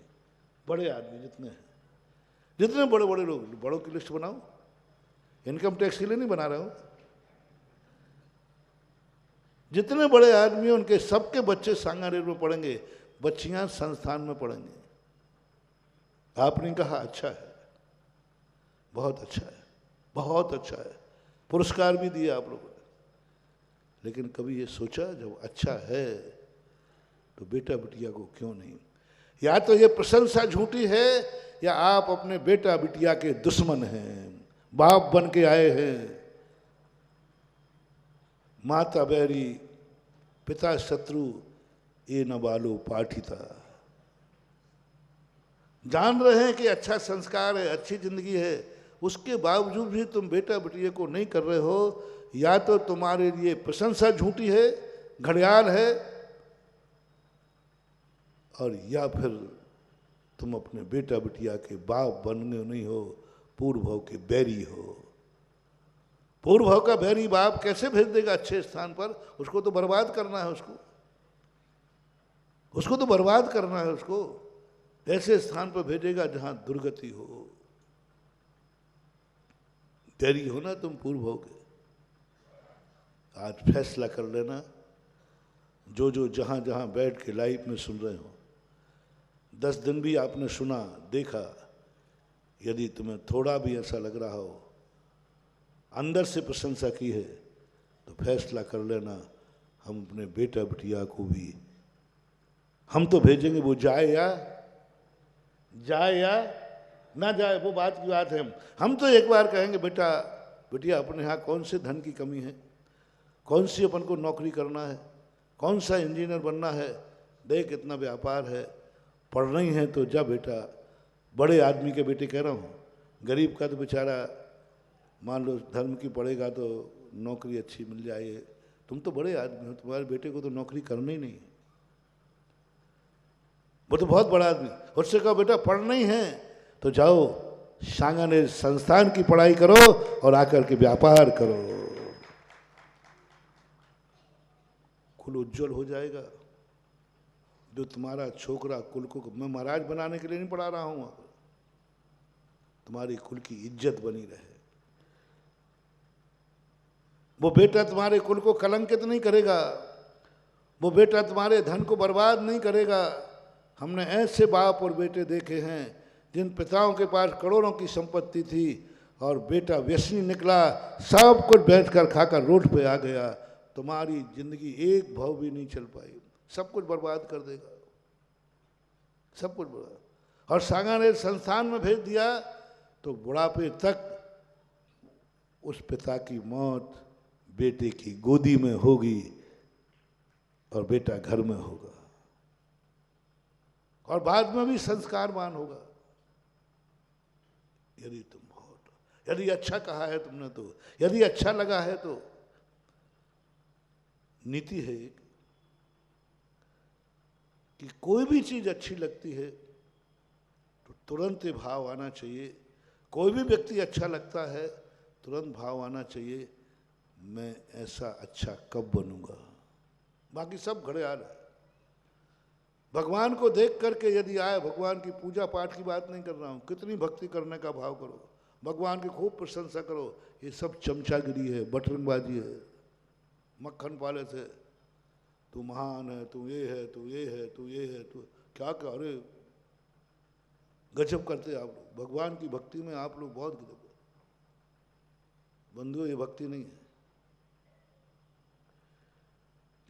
बड़े आदमी जितने हैं, जितने बड़े बड़े लोग, बड़ों की लिस्ट बनाओ। इनकम टैक्स के लिए नहीं बना रहा हूं। जितने बड़े आदमी उनके सबके बच्चे सांगानेर में पढ़ेंगे, बच्चियां संस्थान में पढ़ेंगे। आपने कहा अच्छा है, बहुत अच्छा है, बहुत अच्छा है, पुरस्कार भी दिया आप लोगों ने। लेकिन कभी ये सोचा, जब अच्छा है तो बेटा बिटिया को क्यों नहीं? या तो ये प्रशंसा झूठी है, या आप अपने बेटा बिटिया के दुश्मन हैं, बाप बन के आए हैं। माता बैरी पिता शत्रु, ये न बालो पाठिता। जान रहे हैं कि अच्छा संस्कार है, अच्छी जिंदगी है, उसके बावजूद भी तुम बेटा बिटिया को नहीं कर रहे हो। या तो तुम्हारे लिए प्रशंसा झूठी है, घड़ियाल है, और या फिर तुम अपने बेटा बिटिया के बाप बनने नहीं हो, पूर्व भाव के बैरी हो। पूर्व भाव का बैरी बाप कैसे भेज देगा अच्छे स्थान पर? उसको तो बर्बाद करना है, उसको तो बर्बाद करना है। उसको ऐसे स्थान पर भेजेगा जहां दुर्गति हो। बैरी हो ना तुम पूर्व भाव के। आज फैसला कर लेना, जो जो जहां जहां बैठ के लाइव में सुन रहे हो, 10 दिन भी आपने सुना देखा, यदि तुम्हें थोड़ा भी ऐसा लग रहा हो, अंदर से प्रशंसा की है, तो फैसला कर लेना, हम अपने बेटा बिटिया को भी हम तो भेजेंगे। वो जाए या ना जाए, वो बात की बात है। हम तो एक बार कहेंगे, बेटा बिटिया अपने यहाँ कौन से धन की कमी है, कौन सी अपन को नौकरी करना है, कौन सा इंजीनियर बनना है, देख इतना व्यापार है, पढ़ना ही है तो जा बेटा। बड़े आदमी के बेटे कह रहा हूँ, गरीब का तो बेचारा मान लो धर्म की पढ़ेगा तो नौकरी अच्छी मिल जाए। तुम तो बड़े आदमी हो, तुम्हारे बेटे को तो नौकरी करनी ही नहीं, वो तो बहुत बड़ा आदमी। उससे कहो बेटा पढ़ना ही है तो जाओ सांगानेर संस्थान की पढ़ाई करो और आकर के व्यापार करो, कुल उज्जवल हो जाएगा। जो तुम्हारा छोकरा कुल को मैं महाराज बनाने के लिए नहीं पढ़ा रहा हूं, तुम्हारी कुल की इज्जत बनी रहे। वो बेटा तुम्हारे कुल को कलंकित नहीं करेगा, वो बेटा तुम्हारे धन को बर्बाद नहीं करेगा। हमने ऐसे बाप और बेटे देखे हैं जिन पिताओं के पास करोड़ों की संपत्ति थी और बेटा व्यसनी निकला, सब कुछ बैठकर खाकर रोड पे आ गया। तुम्हारी जिंदगी एक भाव भी नहीं चल पाई, सब कुछ बर्बाद कर देगा, सब कुछ बर्बाद। और सांगानेर संस्थान में भेज दिया तो बुढ़ापे तक उस पिता की मौत बेटे की गोदी में होगी और बेटा घर में होगा और बाद में भी संस्कारवान होगा। यदि तुम हो तो, यदि अच्छा कहा है तुमने तो, यदि अच्छा लगा है तो। नीति है एक कि कोई भी चीज अच्छी लगती है तो तुरंत ये भाव आना चाहिए। कोई भी व्यक्ति अच्छा लगता है तुरंत भाव आना चाहिए, मैं ऐसा अच्छा कब बनूंगा। बाकी सब घड़ियाल है। भगवान को देख करके यदि आए, भगवान की पूजा पाठ की बात नहीं कर रहा हूं, कितनी भक्ति करने का भाव करो, भगवान की खूब प्रशंसा करो, ये सब चमचागिरी है, बटरंगबाजी है, मक्खन पाले से तू महान है, तू ये है, तू ये है, तू ये है, तू क्या कर, अरे गजब करते आप लोग। भगवान की भक्ति में आप लोग बहुत गजब। बंधुओं, ये भक्ति नहीं है।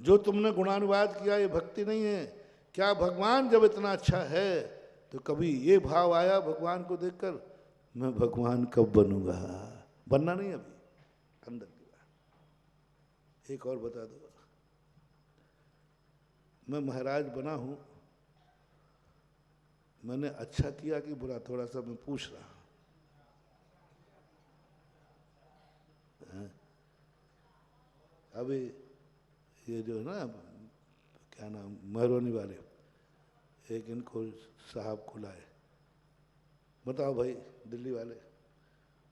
जो तुमने गुणानुवाद किया ये भक्ति नहीं है। क्या भगवान जब इतना अच्छा है तो कभी ये भाव आया भगवान को देखकर, मैं भगवान कब बनूंगा? बनना नहीं, अभी अंदर की बात। एक और बता दो, मैं महाराज बना हूं, मैंने अच्छा किया कि बुरा, थोड़ा सा मैं पूछ रहा हूं। अभी ये जो है ना, क्या नाम, महरौनी वाले, एक इनको साहब को लाए, बताओ भाई दिल्ली वाले,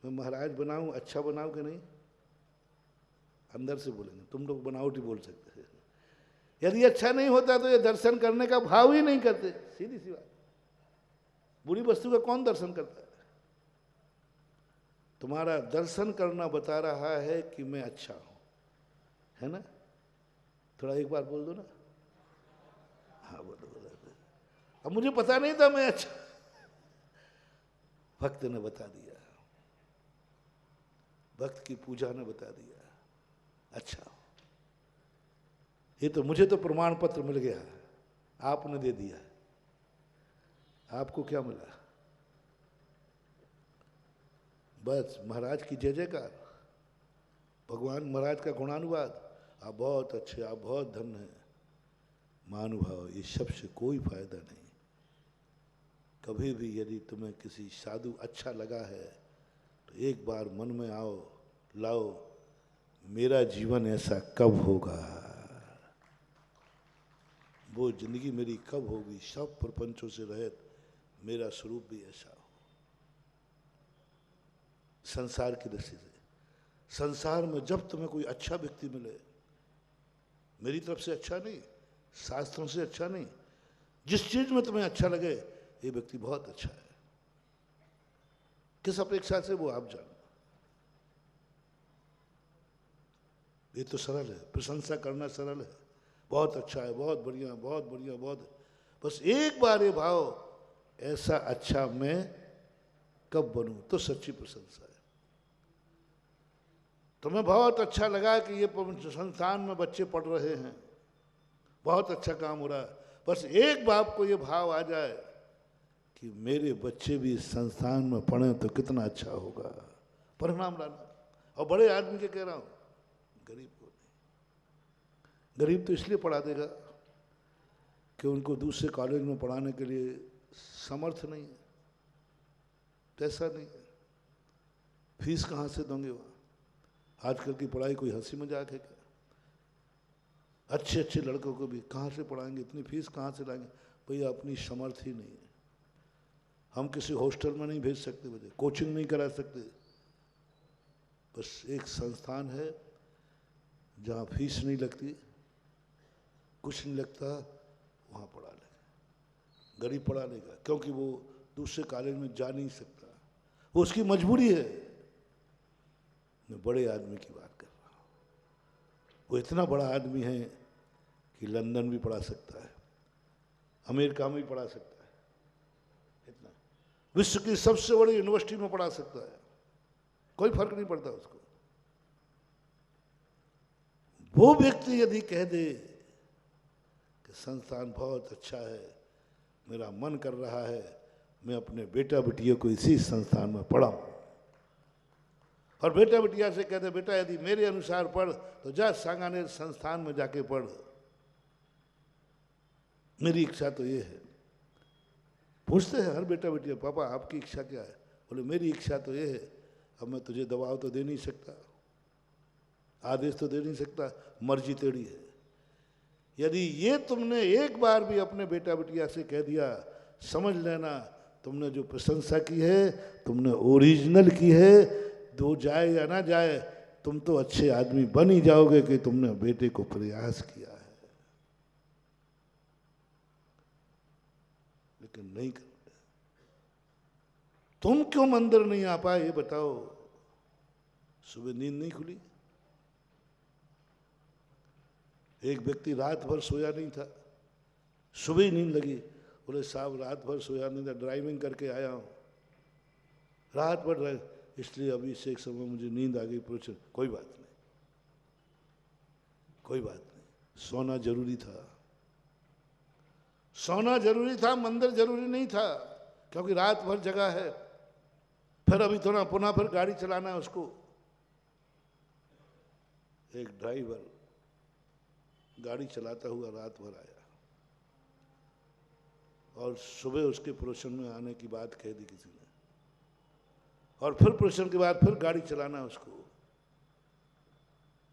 मैं महाराज बनाऊं, अच्छा बनाऊं कि नहीं? अंदर से बोलेंगे, तुम लोग बनावटी बोल सकते हैं। यदि अच्छा नहीं होता तो ये दर्शन करने का भाव ही नहीं करते, सीधी सी बात। बुरी वस्तु का कौन दर्शन करता है? तुम्हारा दर्शन करना बता रहा है कि मैं अच्छा हूं, है ना? थोड़ा एक बार बोल दो ना। हाँ बोलो। अब मुझे पता नहीं था मैं अच्छा, भक्त ने बता दिया, भक्त की पूजा ने बता दिया अच्छा। ये तो मुझे तो प्रमाण पत्र मिल गया, आपने दे दिया, आपको क्या मिला? बस महाराज की जय जयकार, भगवान महाराज का गुणानुवाद, आप बहुत अच्छे, आप बहुत धन्य हैं। महानुभाव, ये शब्द से कोई फायदा नहीं। कभी भी यदि तुम्हें किसी साधु अच्छा लगा है तो एक बार मन में आओ, लाओ, मेरा जीवन ऐसा कब होगा, वो जिंदगी मेरी कब होगी, सब प्रपंचों से रहित मेरा स्वरूप भी ऐसा हो। संसार की दृष्टि से, संसार में जब तुम्हें कोई अच्छा व्यक्ति मिले, मेरी तरफ से अच्छा नहीं, शास्त्रों से अच्छा नहीं, जिस चीज में तुम्हें अच्छा लगे, ये व्यक्ति बहुत अच्छा है, किस अपेक्षा से वो आप जानो। ये तो सरल है, प्रशंसा करना सरल है, बहुत अच्छा है, बहुत बढ़िया, बहुत बढ़िया, बहुत। बस एक बार ये भाव, ऐसा अच्छा मैं कब बनूं, तो सच्ची प्रशंसा है। तुम्हें बहुत अच्छा लगा कि ये संस्थान में बच्चे पढ़ रहे हैं, बहुत अच्छा काम हो रहा है, बस एक बाप को ये भाव आ जाए कि मेरे बच्चे भी इस संस्थान में पढ़े तो कितना अच्छा होगा, परिणाम लाना। और बड़े आदमी के कह रहा हूं, गरीब को नहीं। गरीब तो इसलिए पढ़ा देगा कि उनको दूसरे कॉलेज में पढ़ाने के लिए समर्थ नहीं है, पैसा नहीं है, फीस कहाँ से दोगे वहाँ? आजकल की पढ़ाई कोई हंसी मजाक है क्या? अच्छे अच्छे लड़कों को भी कहाँ से पढ़ाएंगे, इतनी फीस कहाँ से लाएंगे? भैया अपनी समर्थ ही नहीं है। हम किसी हॉस्टल में नहीं भेज सकते बच्चे, कोचिंग नहीं करा सकते। बस एक संस्थान है जहाँ फीस नहीं लगती, कुछ नहीं लगता, वहाँ पढ़ा लेगा। गरीब पढ़ा लेगा, क्योंकि वो दूसरे कॉलेज में जा नहीं सकता, वो उसकी मजबूरी है। मैं बड़े आदमी की बात कर रहा हूँ। वो इतना बड़ा आदमी है कि लंदन भी पढ़ा सकता है, अमेरिका में भी पढ़ा सकता है, इतना विश्व की सबसे बड़ी यूनिवर्सिटी में पढ़ा सकता है, कोई फर्क नहीं पड़ता उसको। वो व्यक्ति यदि कह दे कि संस्थान बहुत अच्छा है, मेरा मन कर रहा है मैं अपने बेटा बेटियों को इसी संस्थान में पढ़ाऊं, और बेटा बेटिया से कहते बेटा यदि मेरे अनुसार पढ़ तो जा सांगानेर संस्थान में जाके पढ़, मेरी इच्छा तो ये है। पूछते हैं हर बेटा बेटिया, पापा आपकी इच्छा क्या है? बोले मेरी इच्छा तो ये है, अब मैं तुझे दबाव तो दे नहीं सकता, आदेश तो दे नहीं सकता, मर्जी तेरी है। यदि ये तुमने एक बार भी अपने बेटा बेटिया से कह दिया, समझ लेना तुमने जो प्रशंसा की है तुमने ओरिजिनल की है, दो जाए या ना जाए तुम तो अच्छे आदमी बन ही जाओगे कि तुमने बेटे को प्रयास किया है। लेकिन नहीं करोगे। तुम क्यों मंदिर नहीं आ पाए ये बताओ? सुबह नींद नहीं खुली? एक व्यक्ति रात भर सोया नहीं था, सुबह ही नींद लगी, बोले साहब रात भर सोया नहीं था, ड्राइविंग करके आया हूं, रात भर ड्राइव, इसलिए अभी से एक समय मुझे नींद आ गई। पूछे कोई बात नहीं, कोई बात नहीं, सोना जरूरी था, सोना जरूरी था, मंदिर जरूरी नहीं था, क्योंकि रात भर जगह है। फिर अभी थोड़ा पुनः फिर गाड़ी चलाना है उसको। एक ड्राइवर गाड़ी चलाता हुआ रात भर आया और सुबह उसके प्रोशन में आने की बात कह दी किसी ने, और फिर प्रोशन के बाद फिर गाड़ी चलाना उसको।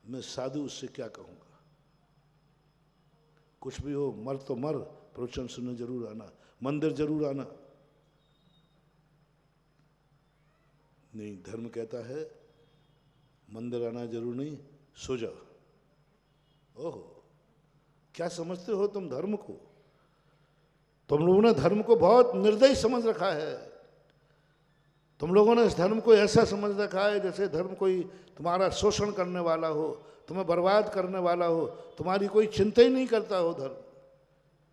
मैं साधु उससे क्या कहूंगा? कुछ भी हो, मर तो मर, प्रोशन सुनने जरूर आना, मंदिर जरूर आना। नहीं, धर्म कहता है मंदिर आना जरूर नहीं, सो जा। ओहो, क्या समझते हो तुम धर्म को? तुम लोगों ने धर्म को बहुत निर्दयी समझ रखा है। तुम लोगों ने इस धर्म को ऐसा समझ रखा है जैसे धर्म कोई तुम्हारा शोषण करने वाला हो, तुम्हें बर्बाद करने वाला हो, तुम्हारी कोई चिंता ही नहीं करता हो धर्म।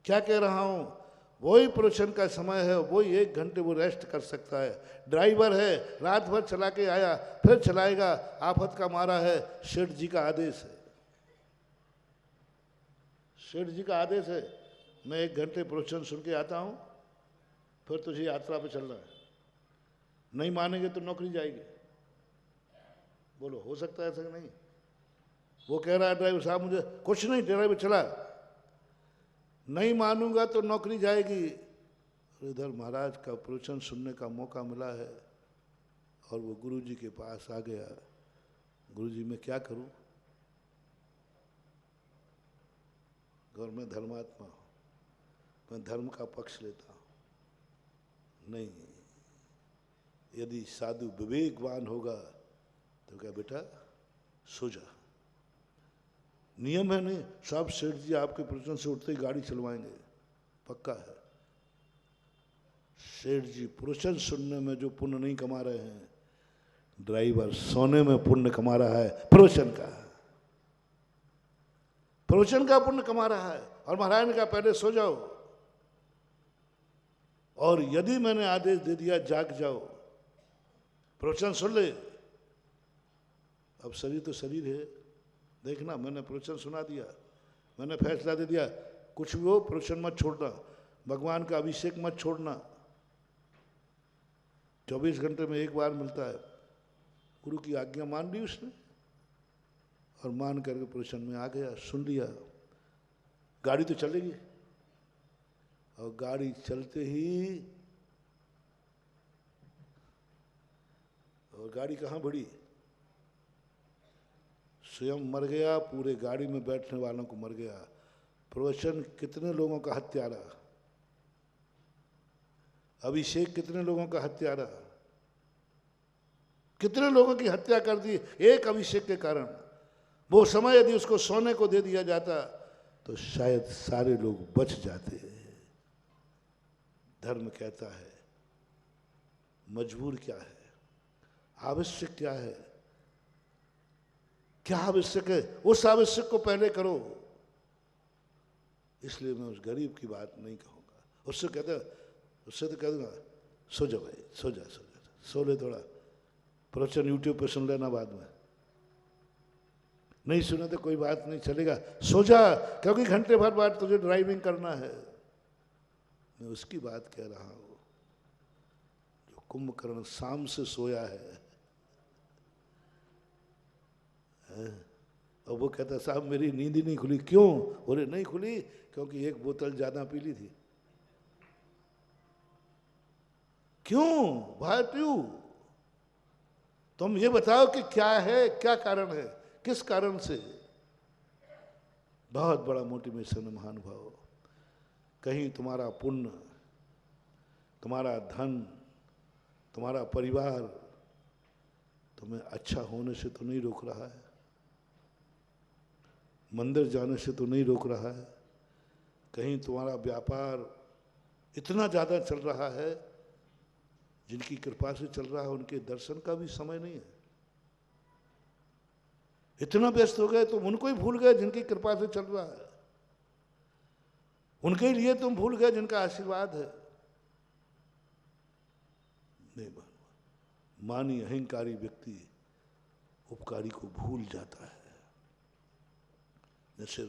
क्या कह रहा हूं? वही प्रोशन का समय है, वही 1 घंटे वो रेस्ट कर सकता है। ड्राइवर है, रात भर चला के आया, फिर चलाएगा, आफत का मारा है, सेठ जी का आदेश है, सेठ जी का आदेश है, मैं 1 घंटे प्रवचन सुन के आता हूं, फिर तुझे यात्रा पे चलना है, नहीं मानेंगे तो नौकरी जाएगी। बोलो हो सकता है ऐसा कि नहीं? वो कह रहा है ड्राइवर साहब मुझे कुछ नहीं, ड्राइवर चला, नहीं मानूंगा तो नौकरी जाएगी। इधर महाराज का प्रवचन सुनने का मौका मिला है और वो गुरु जी के पास आ गया। गुरु जी मैं क्या करूं? और मैं धर्मात्मा हूं, मैं धर्म का पक्ष लेता हूं। नहीं, यदि साधु विवेकवान होगा तो क्या बेटा सो जा, नियम है नहीं, सब सेठ जी आपके प्रवचन से उठते ही गाड़ी चलवाएंगे, पक्का है। सेठ जी प्रवचन सुनने में जो पुण्य नहीं कमा रहे हैं, ड्राइवर सोने में पुण्य कमा रहा है, प्रवचन का पुण्य कमा रहा है। और महाराज ने कहा पहले सो जाओ, और यदि मैंने आदेश दे दिया जाग जाओ, प्रवचन सुन ले, अब शरीर तो शरीर है, देखना मैंने प्रवचन सुना दिया, मैंने फैसला दे दिया, कुछ भी हो प्रवचन मत छोड़ना, भगवान का अभिषेक मत छोड़ना, 24 घंटे में एक बार मिलता है। गुरु की आज्ञा मान ली उसने, और मान करके प्रवचन में आ गया, सुन लिया। गाड़ी तो चलेगी, और गाड़ी चलते ही, और गाड़ी कहाँ बढ़ी, स्वयं मर गया, पूरे गाड़ी में बैठने वालों को मर गया। प्रवचन कितने लोगों का हत्यारा, अभिषेक कितने लोगों का हत्यारा, कितने लोगों की हत्या कर दी एक अभिषेक के कारण। वो समय यदि उसको सोने को दे दिया जाता तो शायद सारे लोग बच जाते। धर्म कहता है मजबूर क्या है, आवश्यक क्या है, क्या आवश्यक है, उस आवश्यक को पहले करो। इसलिए मैं उस गरीब की बात नहीं कहूंगा। उससे तो कह दूंगा सो जा भाई, सो जा, सो ले, थोड़ा प्रवचन यूट्यूब पे सुन लेना, बाद में नहीं सुने तो कोई बात नहीं, चलेगा, सो जा, क्योंकि घंटे भर बाद तुझे ड्राइविंग करना है। मैं उसकी बात कह रहा हूं जो कुंभकर्ण शाम से सोया है। और वो कहता साहब मेरी नींद ही नहीं खुली। क्यों? बोले नहीं खुली क्योंकि एक बोतल ज्यादा पी ली थी। क्यों? भाई प्यू, तुम ये बताओ कि क्या है, क्या कारण है, किस कारण से? बहुत बड़ा मोटिवेशन है महानुभाव। कहीं तुम्हारा पुण्य, तुम्हारा धन, तुम्हारा परिवार तुम्हें अच्छा होने से तो नहीं रोक रहा है, मंदिर जाने से तो नहीं रोक रहा है। कहीं तुम्हारा व्यापार इतना ज़्यादा चल रहा है, जिनकी कृपा से चल रहा है उनके दर्शन का भी समय नहीं है। इतना व्यस्त हो गए तुम उनको ही भूल गए जिनकी कृपा से चल रहा है। उनके लिए तुम भूल गए जिनका आशीर्वाद है। नहीं मानी अहंकारी व्यक्ति उपकारी को भूल जाता है। जैसे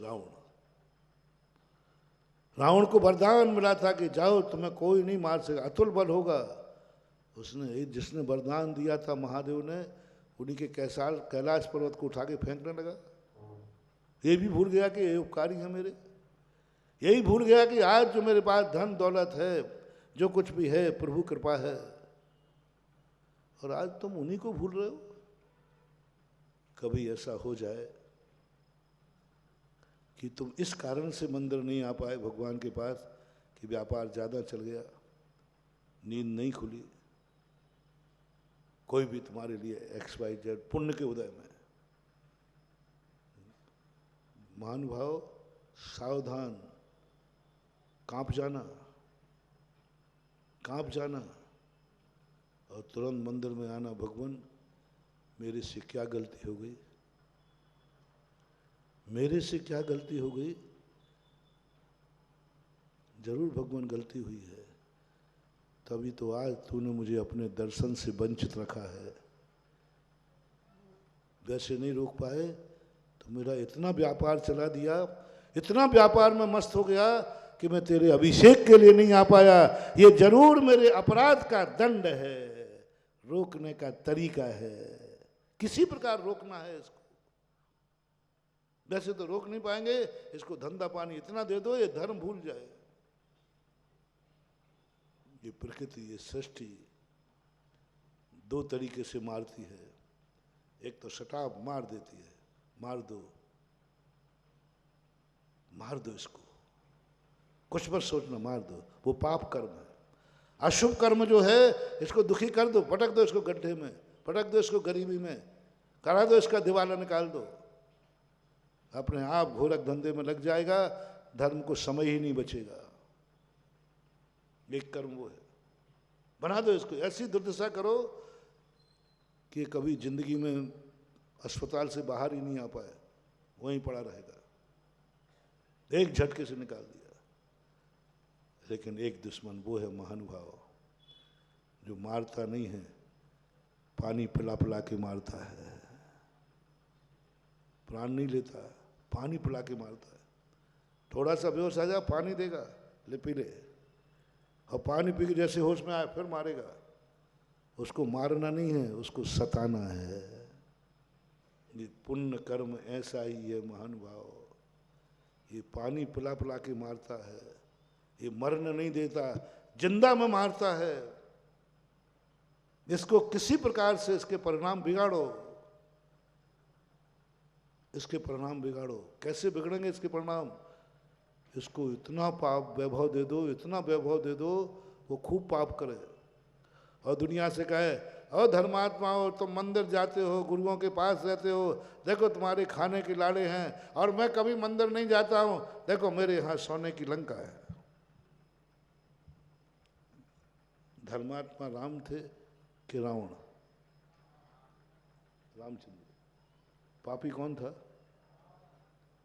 रावण को वरदान मिला था कि जाओ तुम्हें कोई नहीं मार सकेगा, अतुल बल होगा। उसने जिसने वरदान दिया था महादेव ने, उन्हीं के कैलाश पर्वत को उठा के फेंकने लगा। ये भी भूल गया कि ये उपकारी है मेरे। यही भूल गया कि आज जो मेरे पास धन दौलत है, जो कुछ भी है, प्रभु कृपा है। और आज तुम उन्हीं को भूल रहे हो। कभी ऐसा हो जाए कि तुम इस कारण से मंदिर नहीं आ पाए भगवान के पास कि व्यापार ज़्यादा चल गया, नींद नहीं खुली, कोई भी तुम्हारे लिए XYZ पुण्य के उदय में। महानुभाव सावधान, कांप जाना और तुरंत मंदिर में आना, भगवान मेरे से क्या गलती हो गई, मेरे से क्या गलती हो गई। जरूर भगवान गलती हुई है, तभी तो आज तूने मुझे अपने दर्शन से वंचित रखा है। वैसे नहीं रोक पाए तो मेरा इतना व्यापार चला दिया, इतना व्यापार में मस्त हो गया कि मैं तेरे अभिषेक के लिए नहीं आ पाया। ये जरूर मेरे अपराध का दंड है, रोकने का तरीका है, किसी प्रकार रोकना है इसको। वैसे तो रोक नहीं पाएंगे, इसको धंधा पानी इतना दे दो ये धर्म भूल जाए। ये प्रकृति, ये सृष्टि दो तरीके से मारती है। एक तो सटाप मार देती है, मार दो इसको, कुछ मत सोचना, मार दो। वो पाप कर्म है, अशुभ कर्म जो है इसको दुखी कर दो, पटक दो इसको गड्ढे में, पटक दो इसको गरीबी में, करा दो इसका दिवाला निकाल दो। अपने आप घोरक धंधे में लग जाएगा, धर्म को समय ही नहीं बचेगा। एक कर्म वो है, बना दो इसको, ऐसी दुर्दशा करो कि कभी जिंदगी में अस्पताल से बाहर ही नहीं आ पाए, वहीं पड़ा रहेगा। एक झटके से निकाल दिया। लेकिन एक दुश्मन वो है महानुभाव, जो मारता नहीं है, पानी पिला पिला के मारता है। प्राण नहीं लेता, पानी पिला के मारता है। थोड़ा सा बेहोश आ जा, पानी देगा, ले पी ले, और पानी पी के जैसे होश में आए फिर मारेगा। उसको मारना नहीं है, उसको सताना है। ये पुण्य कर्म ऐसा ही है महानुभाव। ये पानी पिला पिला के मारता है, ये मरने नहीं देता, जिंदा में मारता है। इसको किसी प्रकार से इसके परिणाम बिगाड़ो, इसके परिणाम बिगाड़ो। कैसे बिगड़ेंगे इसके परिणाम? इसको इतना पाप वैभव दे दो, इतना वैभव दे दो, वो खूब पाप करे और दुनिया से कहे, ओ धर्मात्मा हो, तुम मंदिर जाते हो, गुरुओं के पास रहते हो, देखो तुम्हारे खाने के लाड़े हैं, और मैं कभी मंदिर नहीं जाता हूं, देखो मेरे यहाँ सोने की लंका है। धर्मात्मा राम थे कि रावण? रामचंद्र। पापी कौन था?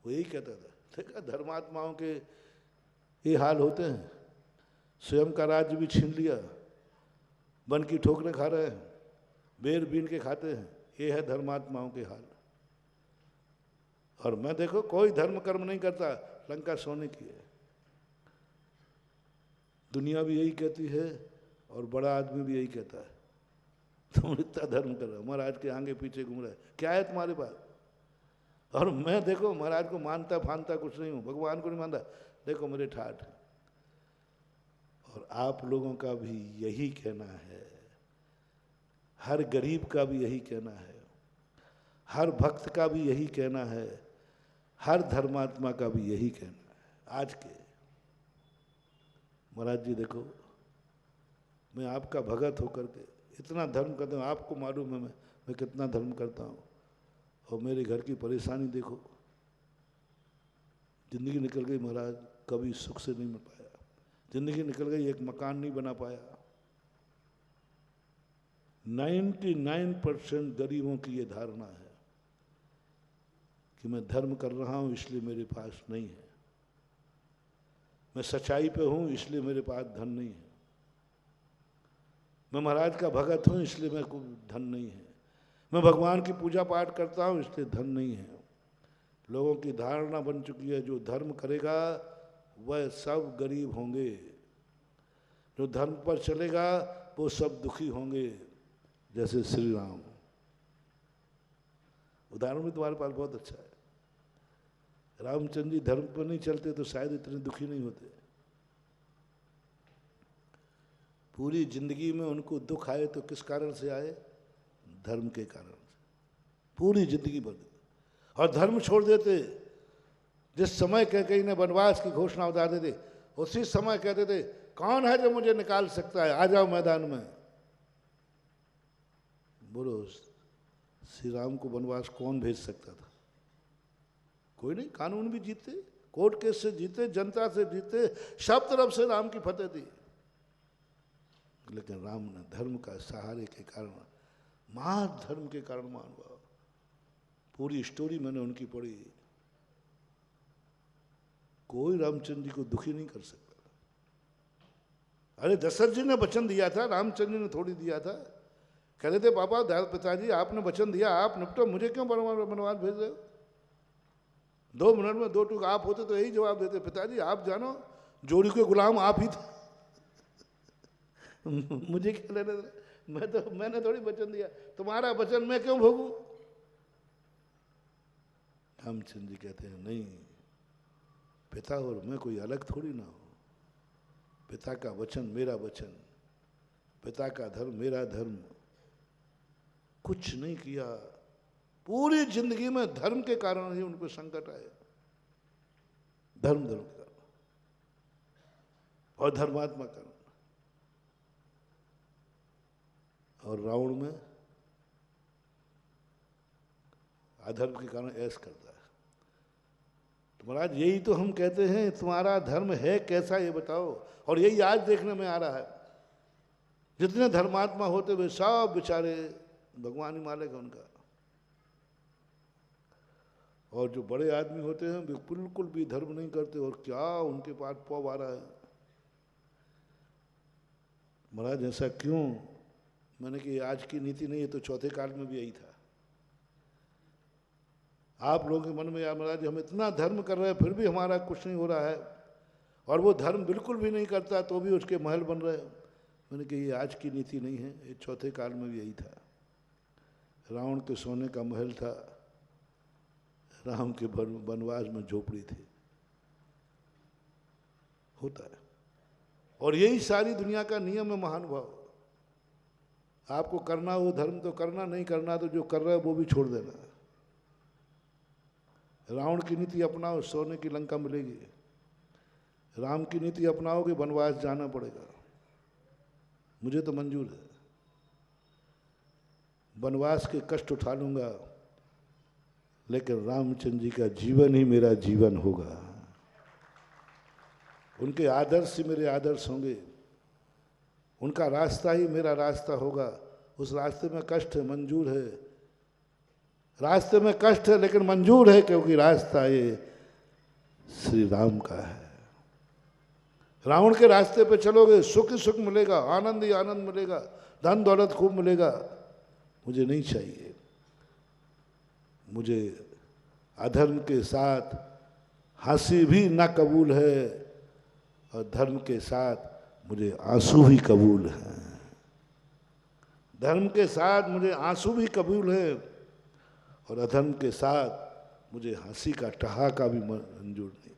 वो यही कहता था, देखा धर्मात्माओं के ये हाल होते हैं, स्वयं का राज्य भी छीन लिया, बन की ठोकरें खा रहे हैं, बेर बीन के खाते हैं, ये है धर्मात्माओं के हाल। और मैं देखो कोई धर्म कर्म नहीं करता, लंका सोने की है। दुनिया भी यही कहती है और बड़ा आदमी भी यही कहता है, तुम इतना धर्म कर रहे हो, महाराज के आगे पीछे घूम रहे, क्या है तुम्हारे पास? और मैं देखो महाराज को मानता फानता कुछ नहीं हूँ, भगवान को नहीं मानता, देखो मेरे ठाठ। और आप लोगों का भी यही कहना है, हर गरीब का भी यही कहना है, हर भक्त का भी यही कहना है, हर धर्मात्मा का भी यही कहना है आज के। महाराज जी देखो, मैं आपका भगत होकर के इतना धर्म करता हूँ, आपको मालूम है मैं कितना धर्म करता हूँ, और मेरे घर की परेशानी देखो, जिंदगी निकल गई महाराज, कभी सुख से नहीं मिल पाया, जिंदगी निकल गई, एक मकान नहीं बना पाया। 99% गरीबों की ये धारणा है कि मैं धर्म कर रहा हूँ इसलिए मेरे पास नहीं है, मैं सच्चाई पे हूँ इसलिए मेरे पास धन नहीं है, मैं महाराज का भगत हूँ इसलिए मेरे को धन नहीं है, मैं भगवान की पूजा पाठ करता हूँ इसलिए धन नहीं है। लोगों की धारणा बन चुकी है, जो धर्म करेगा वह सब गरीब होंगे, जो धर्म पर चलेगा वो सब दुखी होंगे। जैसे श्री राम, उदाहरण भी तुम्हारे पास बहुत अच्छा है। रामचंद्र जी धर्म पर नहीं चलते तो शायद इतने दुखी नहीं होते। पूरी जिंदगी में उनको दुख आए तो किस कारण से आए? धर्म के कारण से, पूरी जिंदगी भर। और धर्म छोड़ देते, जिस समय कैकेयी ने वनवास की घोषणा बता देते, उसी समय कहते थे कौन है जो मुझे निकाल सकता है, आ जाओ मैदान में। बोलो, श्री राम को वनवास कौन भेज सकता था? कोई नहीं। कानून भी जीते, कोर्ट केस से जीते, जनता से जीते, सब तरफ से राम की फतेह थी, लेकिन राम ने धर्म का सहारे के कारण, महान धर्म के कारण मान हुआ। पूरी स्टोरी मैंने उनकी पढ़ी, कोई रामचंद्र जी को दुखी नहीं कर सकता। अरे दशरथ जी ने वचन दिया था, रामचंद्र ने थोड़ी दिया था। कह रहे थे पापा पिताजी आपने वचन दिया, आप निपटो, मुझे क्यों वनवास भेज रहे हो? 2 मिनट में 2 टूक आप होते तो यही जवाब देते, पिताजी आप जानो जोड़ी के गुलाम आप ही थे। मुझे क्या लेने, मैंने थोड़ी वचन दिया, तुम्हारा वचन मैं क्यों भोगूं? रामचंद्र जी कहते हैं नहीं, पिता और मैं कोई अलग थोड़ी ना हो, पिता का वचन मेरा वचन, पिता का धर्म मेरा धर्म। कुछ नहीं किया, पूरी जिंदगी में धर्म के कारण ही उनको संकट आए, धर्म के कारण और धर्मात्मा कारण। और रावण में अधर्म के कारण ऐश करता है। तो महाराज यही तो हम कहते हैं, तुम्हारा धर्म है कैसा ये बताओ। और यही आज देखने में आ रहा है, जितने धर्मात्मा होते वे सब बेचारे भगवान ही मालिक है उनका। और जो बड़े आदमी होते हैं वे बिल्कुल भी धर्म नहीं करते, और क्या उनके पास पौ आ रहा है। महाराज ऐसा क्यों? मैंने कि आज की नीति नहीं है तो चौथे काल में भी यही था। आप लोगों के मन में यार महाराज हम इतना धर्म कर रहे हैं फिर भी हमारा कुछ नहीं हो रहा है, और वो धर्म बिल्कुल भी नहीं करता तो भी उसके महल बन रहे हैं। मैंने कि ये आज की नीति नहीं है, ये चौथे काल में भी यही था। रावण के सोने का महल था, राम के वनवास में झोपड़ी थी, होता है। और यही सारी दुनिया का नियम है महानुभाव। आपको करना हो धर्म तो करना, नहीं करना तो जो कर रहा है वो भी छोड़ देना। रावण की नीति अपनाओ, सोने की लंका मिलेगी। राम की नीति अपनाओगे, वनवास जाना पड़ेगा। मुझे तो मंजूर है, वनवास के कष्ट उठा लूंगा, लेकिन रामचंद्र जी का जीवन ही मेरा जीवन होगा। उनके आदर्श ही मेरे आदर्श होंगे, उनका रास्ता ही मेरा रास्ता होगा। उस रास्ते में कष्ट है, मंजूर है, रास्ते में कष्ट है लेकिन मंजूर है, क्योंकि रास्ता ये श्री राम का है। रावण के रास्ते पे चलोगे सुख ही सुख मिलेगा, आनंद ही आनंद मिलेगा, धन दौलत खूब मिलेगा। मुझे नहीं चाहिए। मुझे अधर्म के साथ हंसी भी ना कबूल है और धर्म के साथ मुझे आंसू भी कबूल है। धर्म के साथ मुझे आंसू भी कबूल है और अधर्म के साथ मुझे हंसी का ठहाका भी मंजूर नहीं।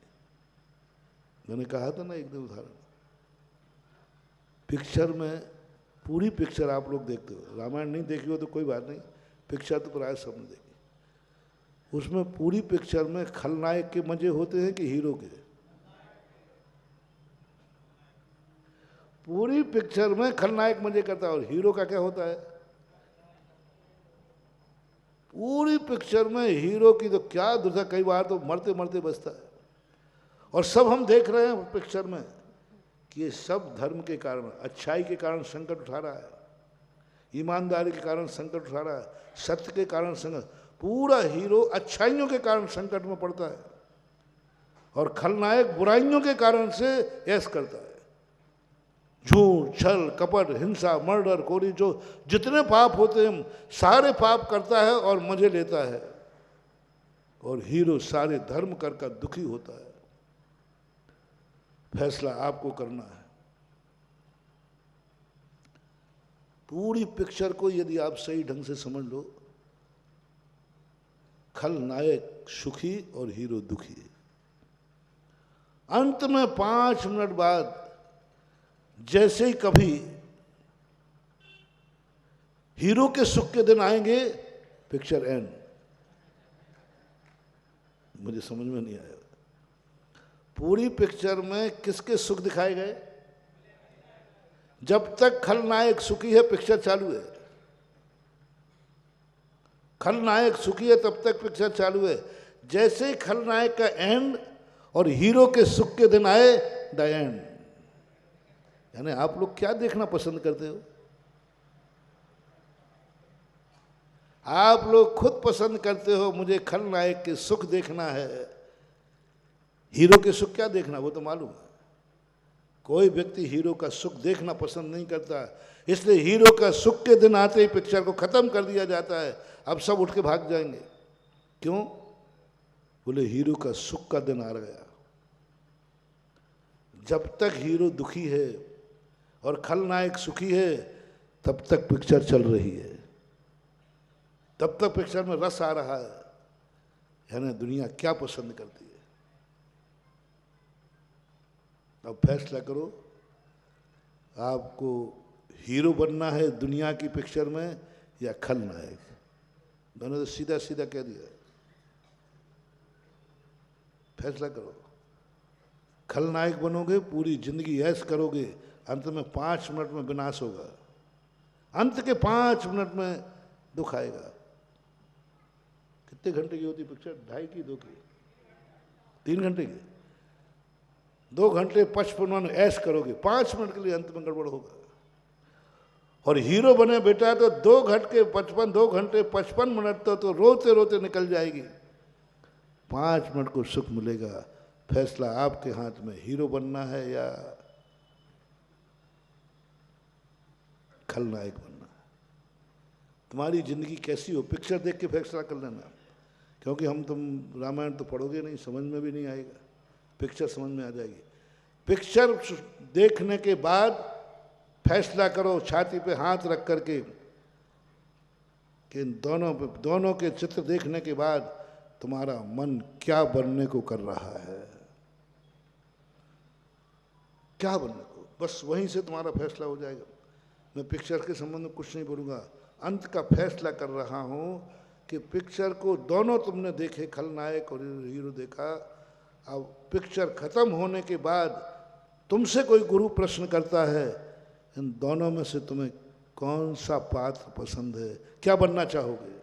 मैंने कहा था ना एक दो उदाहरण, पिक्चर में पूरी पिक्चर आप लोग देखते हो, रामायण नहीं देखी हो तो कोई बात नहीं, पिक्चर तो प्राय सबने देखी। उसमें पूरी पिक्चर में खलनायक के मजे होते हैं कि हीरो के? पूरी पिक्चर में खलनायक मजे करता है और हीरो का क्या होता है? पूरी पिक्चर में हीरो की तो क्या दुर्दशा, कई बार तो मरते मरते बचता है। और सब हम देख रहे हैं पिक्चर में कि ये सब धर्म के कारण, अच्छाई के कारण संकट उठा रहा है, ईमानदारी के कारण संकट उठा रहा है, सत्य के कारण संकट। पूरा हीरो अच्छाइयों के कारण संकट में पड़ता है और खलनायक बुराइयों के कारण से ऐश करता है। झूठ, छल, कपट, हिंसा, मर्डर, कोरी, जो जितने पाप होते हैं सारे पाप करता है और मजे लेता है। और हीरो सारे धर्म कर दुखी होता है। फैसला आपको करना है। पूरी पिक्चर को यदि आप सही ढंग से समझ लो, खलनायक सुखी और हीरो दुखी। अंत में 5 मिनट बाद जैसे ही कभी हीरो के सुख के दिन आएंगे, पिक्चर एंड। मुझे समझ में नहीं आया, पूरी पिक्चर में किसके सुख दिखाए गए? जब तक खलनायक सुखी है पिक्चर चालू है। खलनायक सुखी है तब तक पिक्चर चालू है। जैसे ही खलनायक का एंड और हीरो के सुख के दिन आए, द एंड। यानी आप लोग क्या देखना पसंद करते हो? आप लोग खुद पसंद करते हो मुझे खलनायक के सुख देखना है, हीरो के सुख क्या देखना, वो तो मालूम है। कोई व्यक्ति हीरो का सुख देखना पसंद नहीं करता, इसलिए हीरो का सुख के दिन आते ही पिक्चर को खत्म कर दिया जाता है। अब सब उठ के भाग जाएंगे। क्यों? बोले हीरो का सुख का दिन आ गया। जब तक हीरो दुखी है और खलनायक सुखी है तब तक पिक्चर चल रही है, तब तक पिक्चर में रस आ रहा है। यानी दुनिया क्या पसंद करती है। अब फैसला करो, आपको हीरो बनना है दुनिया की पिक्चर में या खलनायक? मैंने तो सीधा सीधा कह दिया, फैसला करो। खलनायक बनोगे, पूरी जिंदगी ऐश करोगे, अंत में 5 मिनट में विनाश होगा। अंत के 5 मिनट में दुख आएगा। कितने घंटे की होती पिक्चर? 2.5 की, 2 की, 3 घंटे की? 2 घंटे 55 मिनट ऐश करोगे, 5 मिनट के लिए अंत में गड़बड़ होगा। और हीरो बने बेटा तो 2 घंटे 55 मिनट तो रोते रोते निकल जाएगी। 5 मिनट को सुख मिलेगा। फैसला आपके हाथ में, हीरो बनना है या खलनायक बनना है। तुम्हारी जिंदगी कैसी हो, पिक्चर देख के फैसला कर लेना। क्योंकि तुम रामायण तो पढ़ोगे नहीं, समझ में भी नहीं आएगा, पिक्चर समझ में आ जाएगी। पिक्चर देखने के बाद फैसला करो, छाती पे हाथ रख करके, कि दोनों के चित्र देखने के बाद तुम्हारा मन क्या बनने को कर रहा है, क्या बनने को। बस वहीं से तुम्हारा फैसला हो जाएगा। मैं पिक्चर के संबंध में कुछ नहीं बोलूँगा। अंत का फैसला कर रहा हूँ कि पिक्चर को दोनों तुमने देखे, खलनायक और हीरो देखा। अब पिक्चर खत्म होने के बाद तुमसे कोई गुरु प्रश्न करता है, इन दोनों में से तुम्हें कौन सा पात्र पसंद है, क्या बनना चाहोगे?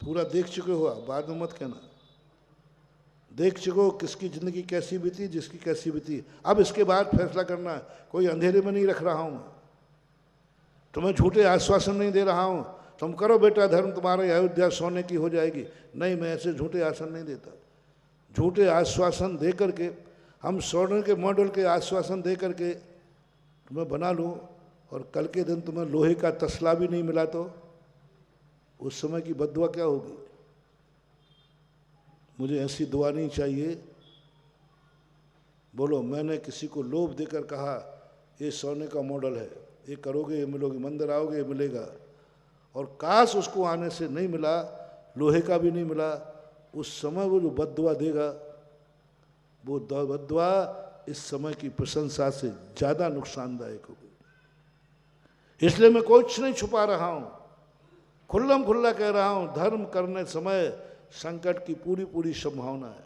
पूरा देख चुके हो आप, बाद में मत कहना। देख चुके हो किसकी जिंदगी कैसी बीती, जिसकी कैसी बीती। अब इसके बाद फैसला करना है। कोई अंधेरे में नहीं रख रहा हूं, तुम्हें झूठे आश्वासन नहीं दे रहा हूं, तुम करो बेटा धर्म, तुम्हारी अयोध्या सोने की हो जाएगी। नहीं, मैं ऐसे झूठे आश्वासन नहीं देता। झूठे आश्वासन दे करके, हम सोने के मॉडल के आश्वासन दे करके तुम्हें बना लूँ और कल के दिन तुम्हें लोहे का तसला भी नहीं मिला तो उस समय की बद्दुआ क्या होगी? मुझे ऐसी दुआ नहीं चाहिए। बोलो, मैंने किसी को लोभ देकर कहा ये सोने का मॉडल है, ये करोगे ये मिलोगे, मंदिर आओगे ये मिलेगा, और काश उसको आने से नहीं मिला, लोहे का भी नहीं मिला, उस समय वो जो बद्दुआ देगा वो बद्दुआ इस समय की प्रशंसा से ज़्यादा नुकसानदायक होगी। इसलिए मैं कुछ नहीं छुपा रहा हूँ, खुल्लम खुल्ला कह रहा हूँ, धर्म करने समय संकट की पूरी पूरी संभावना है।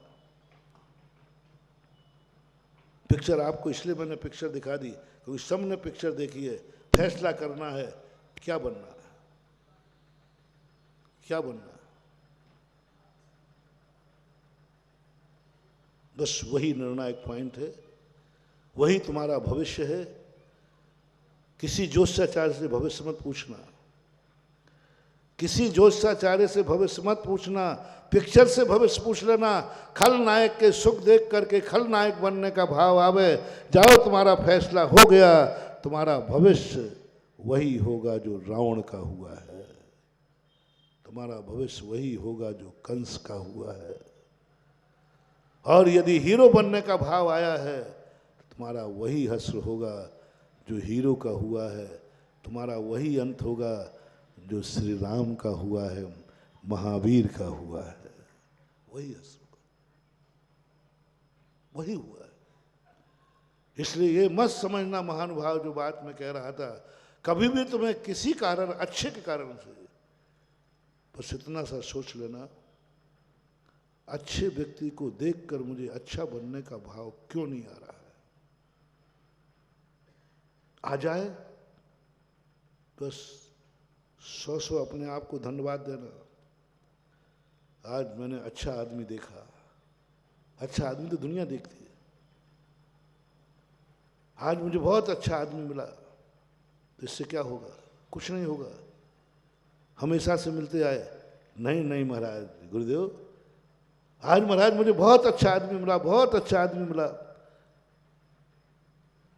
पिक्चर आपको इसलिए मैंने पिक्चर दिखा दी क्योंकि सबने पिक्चर देखी है। फैसला करना है क्या बनना है, क्या बनना है, बस वही निर्णायक पॉइंट है, वही तुम्हारा भविष्य है। किसी ज्योतिषाचार्य से भविष्य मत पूछना, किसी ज्योतिषाचार्य से भविष्य मत पूछना, पिक्चर से भविष्य पूछ लेना। खलनायक के सुख देख करके खलनायक बनने का भाव आवे, जाओ तुम्हारा फैसला हो गया, तुम्हारा भविष्य वही होगा जो रावण का हुआ है, तुम्हारा भविष्य वही होगा जो कंस का हुआ है। और यदि हीरो बनने का भाव आया है तो तुम्हारा वही हश्र होगा जो हीरो का हुआ है, तुम्हारा वही अंत होगा जो श्री राम का हुआ है, महावीर का हुआ है, वही हश्र होगा, वही हुआ है। इसलिए ये मत समझना महानुभाव, जो बात मैं कह रहा था, कभी भी तुम्हें किसी कारण, अच्छे के कारण से, बस इतना सा सोच लेना, अच्छे व्यक्ति को देखकर मुझे अच्छा बनने का भाव क्यों नहीं आ रहा है। आ जाए बस 100 अपने आप को धन्यवाद देना, आज मैंने अच्छा आदमी देखा। अच्छा आदमी तो दुनिया देखती है, आज मुझे बहुत अच्छा आदमी मिला, तो इससे क्या होगा? कुछ नहीं होगा। हमेशा से मिलते आए, नहीं नहीं महाराज गुरुदेव, आज महाराज मुझे बहुत अच्छा आदमी मिला, बहुत अच्छा आदमी मिला,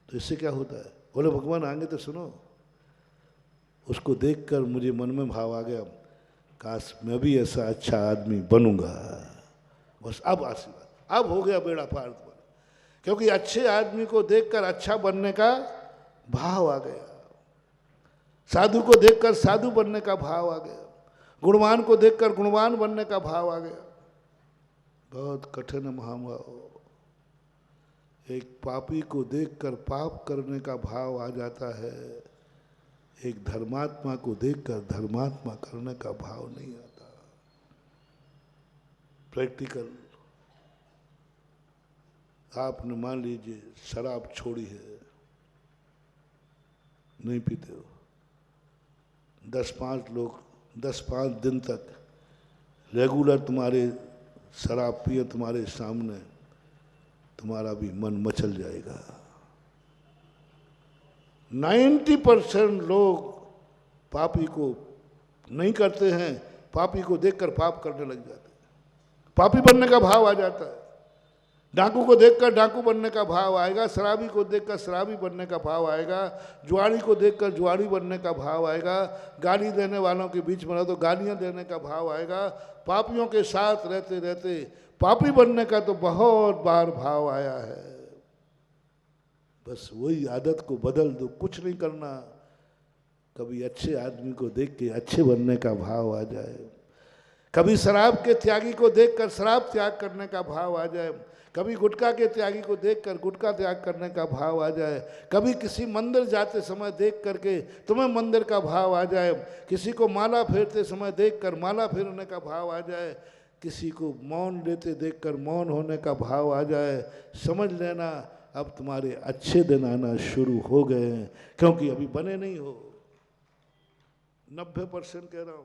तो इससे क्या होता है? बोले भगवान आगे तो सुनो। उसको देखकर मुझे मन में भाव आ गया, काश मैं भी ऐसा अच्छा आदमी बनूंगा। बस अब आशीर्वाद, अब हो गया बेड़ा पार तुम्हारा, क्योंकि अच्छे आदमी को देखकर अच्छा बनने का भाव आ गया, साधु को देखकर साधु बनने का भाव आ गया, गुणवान को देखकर गुणवान बनने का भाव आ गया। बहुत कठिन महाभाव। एक पापी को देखकर पाप करने का भाव आ जाता है, एक धर्मात्मा को देखकर धर्मात्मा करने का भाव नहीं आता। प्रैक्टिकल, आपने मान लीजिए शराब छोड़ी है, नहीं पीते हो, 10-5 दिन तक रेगुलर तुम्हारे शराब पिए तुम्हारे सामने, तुम्हारा भी मन मचल जाएगा। 90% लोग पापी को नहीं करते हैं, पापी को देखकर पाप करने लग जाते हैं, पापी बनने का भाव आ जाता है। डाकू को देखकर डाकू बनने का भाव आएगा, शराबी को देखकर शराबी बनने का भाव आएगा, जुआरी को देखकर जुआरी बनने का भाव आएगा, गाली देने वालों के बीच में रहो तो गालियां देने का भाव आएगा। पापियों के साथ रहते रहते पापी बनने का तो बहुत बार भाव आया है। बस वही आदत को बदल दो, कुछ नहीं करना। कभी अच्छे आदमी को देख के अच्छे बनने का भाव आ जाए, कभी शराब के त्यागी को देखकर शराब त्याग करने का भाव आ जाए, कभी गुटखा के त्यागी को देखकर गुटखा त्याग करने का भाव आ जाए, कभी किसी मंदिर जाते समय देख करके तुम्हें मंदिर का भाव आ जाए, किसी को माला फेरते समय देखकर माला फेरने का भाव आ जाए, किसी को मौन लेते देखकर मौन होने का भाव आ जाए। समझ लेना अब तुम्हारे अच्छे दिन आना शुरू हो गए हैं, क्योंकि अभी बने नहीं हो। 90% कह रहा हूं,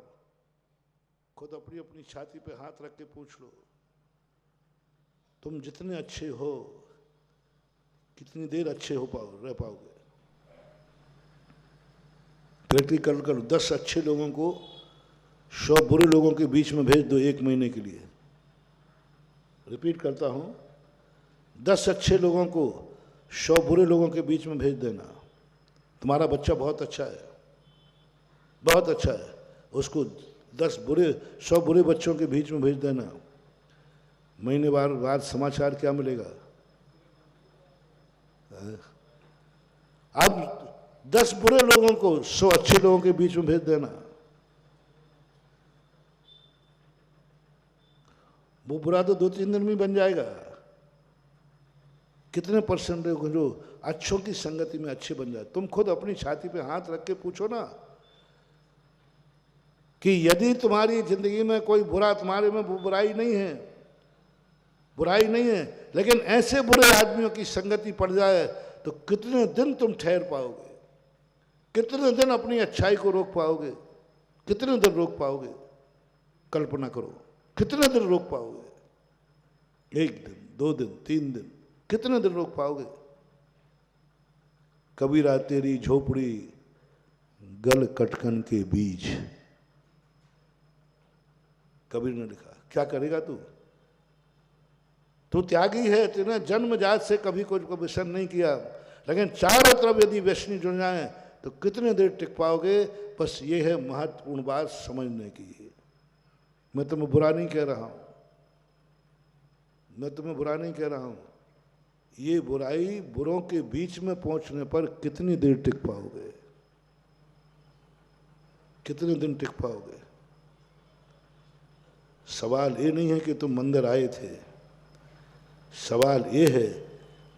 खुद अपनी अपनी छाती पे हाथ रख के पूछ लो, तुम जितने अच्छे हो कितनी देर अच्छे रह पाओगे? प्रैक्टिकल करो। 10 अच्छे लोगों को 100 बुरे लोगों के बीच में भेज दो 1 महीने के लिए। रिपीट करता हूं, 10 अच्छे लोगों को 100 बुरे लोगों के बीच में भेज देना। तुम्हारा बच्चा बहुत अच्छा है, बहुत अच्छा है, उसको 100 बुरे बच्चों के बीच में भेज देना। महीने बाद समाचार क्या मिलेगा? अब 10 बुरे लोगों को 100 अच्छे लोगों के बीच में भेज देना। वो बुरा तो 2-3 दिन में बन जाएगा। कितने % लोग जो अच्छों की संगति में अच्छे बन जाए? तुम खुद अपनी छाती पे हाथ रख के पूछो ना कि यदि तुम्हारी जिंदगी में कोई बुरा, तुम्हारे में बुराई नहीं है, बुराई नहीं है, लेकिन ऐसे बुरे आदमियों की संगति पड़ जाए तो कितने दिन तुम ठहर पाओगे? कितने दिन अपनी अच्छाई को रोक पाओगे? कितने दिन रोक पाओगे? कल्पना करो, कितने दिन रोक पाओगे? 1 दिन, 2 दिन, 3 दिन, कितने दिन रोक पाओगे? कबीरा तेरी झोपड़ी गल कटकन के बीज, कबीर ने लिखा। क्या करेगा तू? तू त्यागी है, तूने जन्मजात से कभी कुछ को व्यसन नहीं किया, लेकिन चारों तरफ यदि व्यसनी जुड़ जाए तो कितने देर टिक पाओगे? बस ये है महत्वपूर्ण बात समझने की। मैं तुम्हें बुरा नहीं कह रहा हूं, मैं तुम्हें बुरा नहीं कह रहा हूं। ये बुराई बुरों के बीच में पहुंचने पर कितनी देर टिक पाओगे? कितने दिन टिक पाओगे? सवाल ये नहीं है कि तुम मंदिर आए थे, सवाल ये है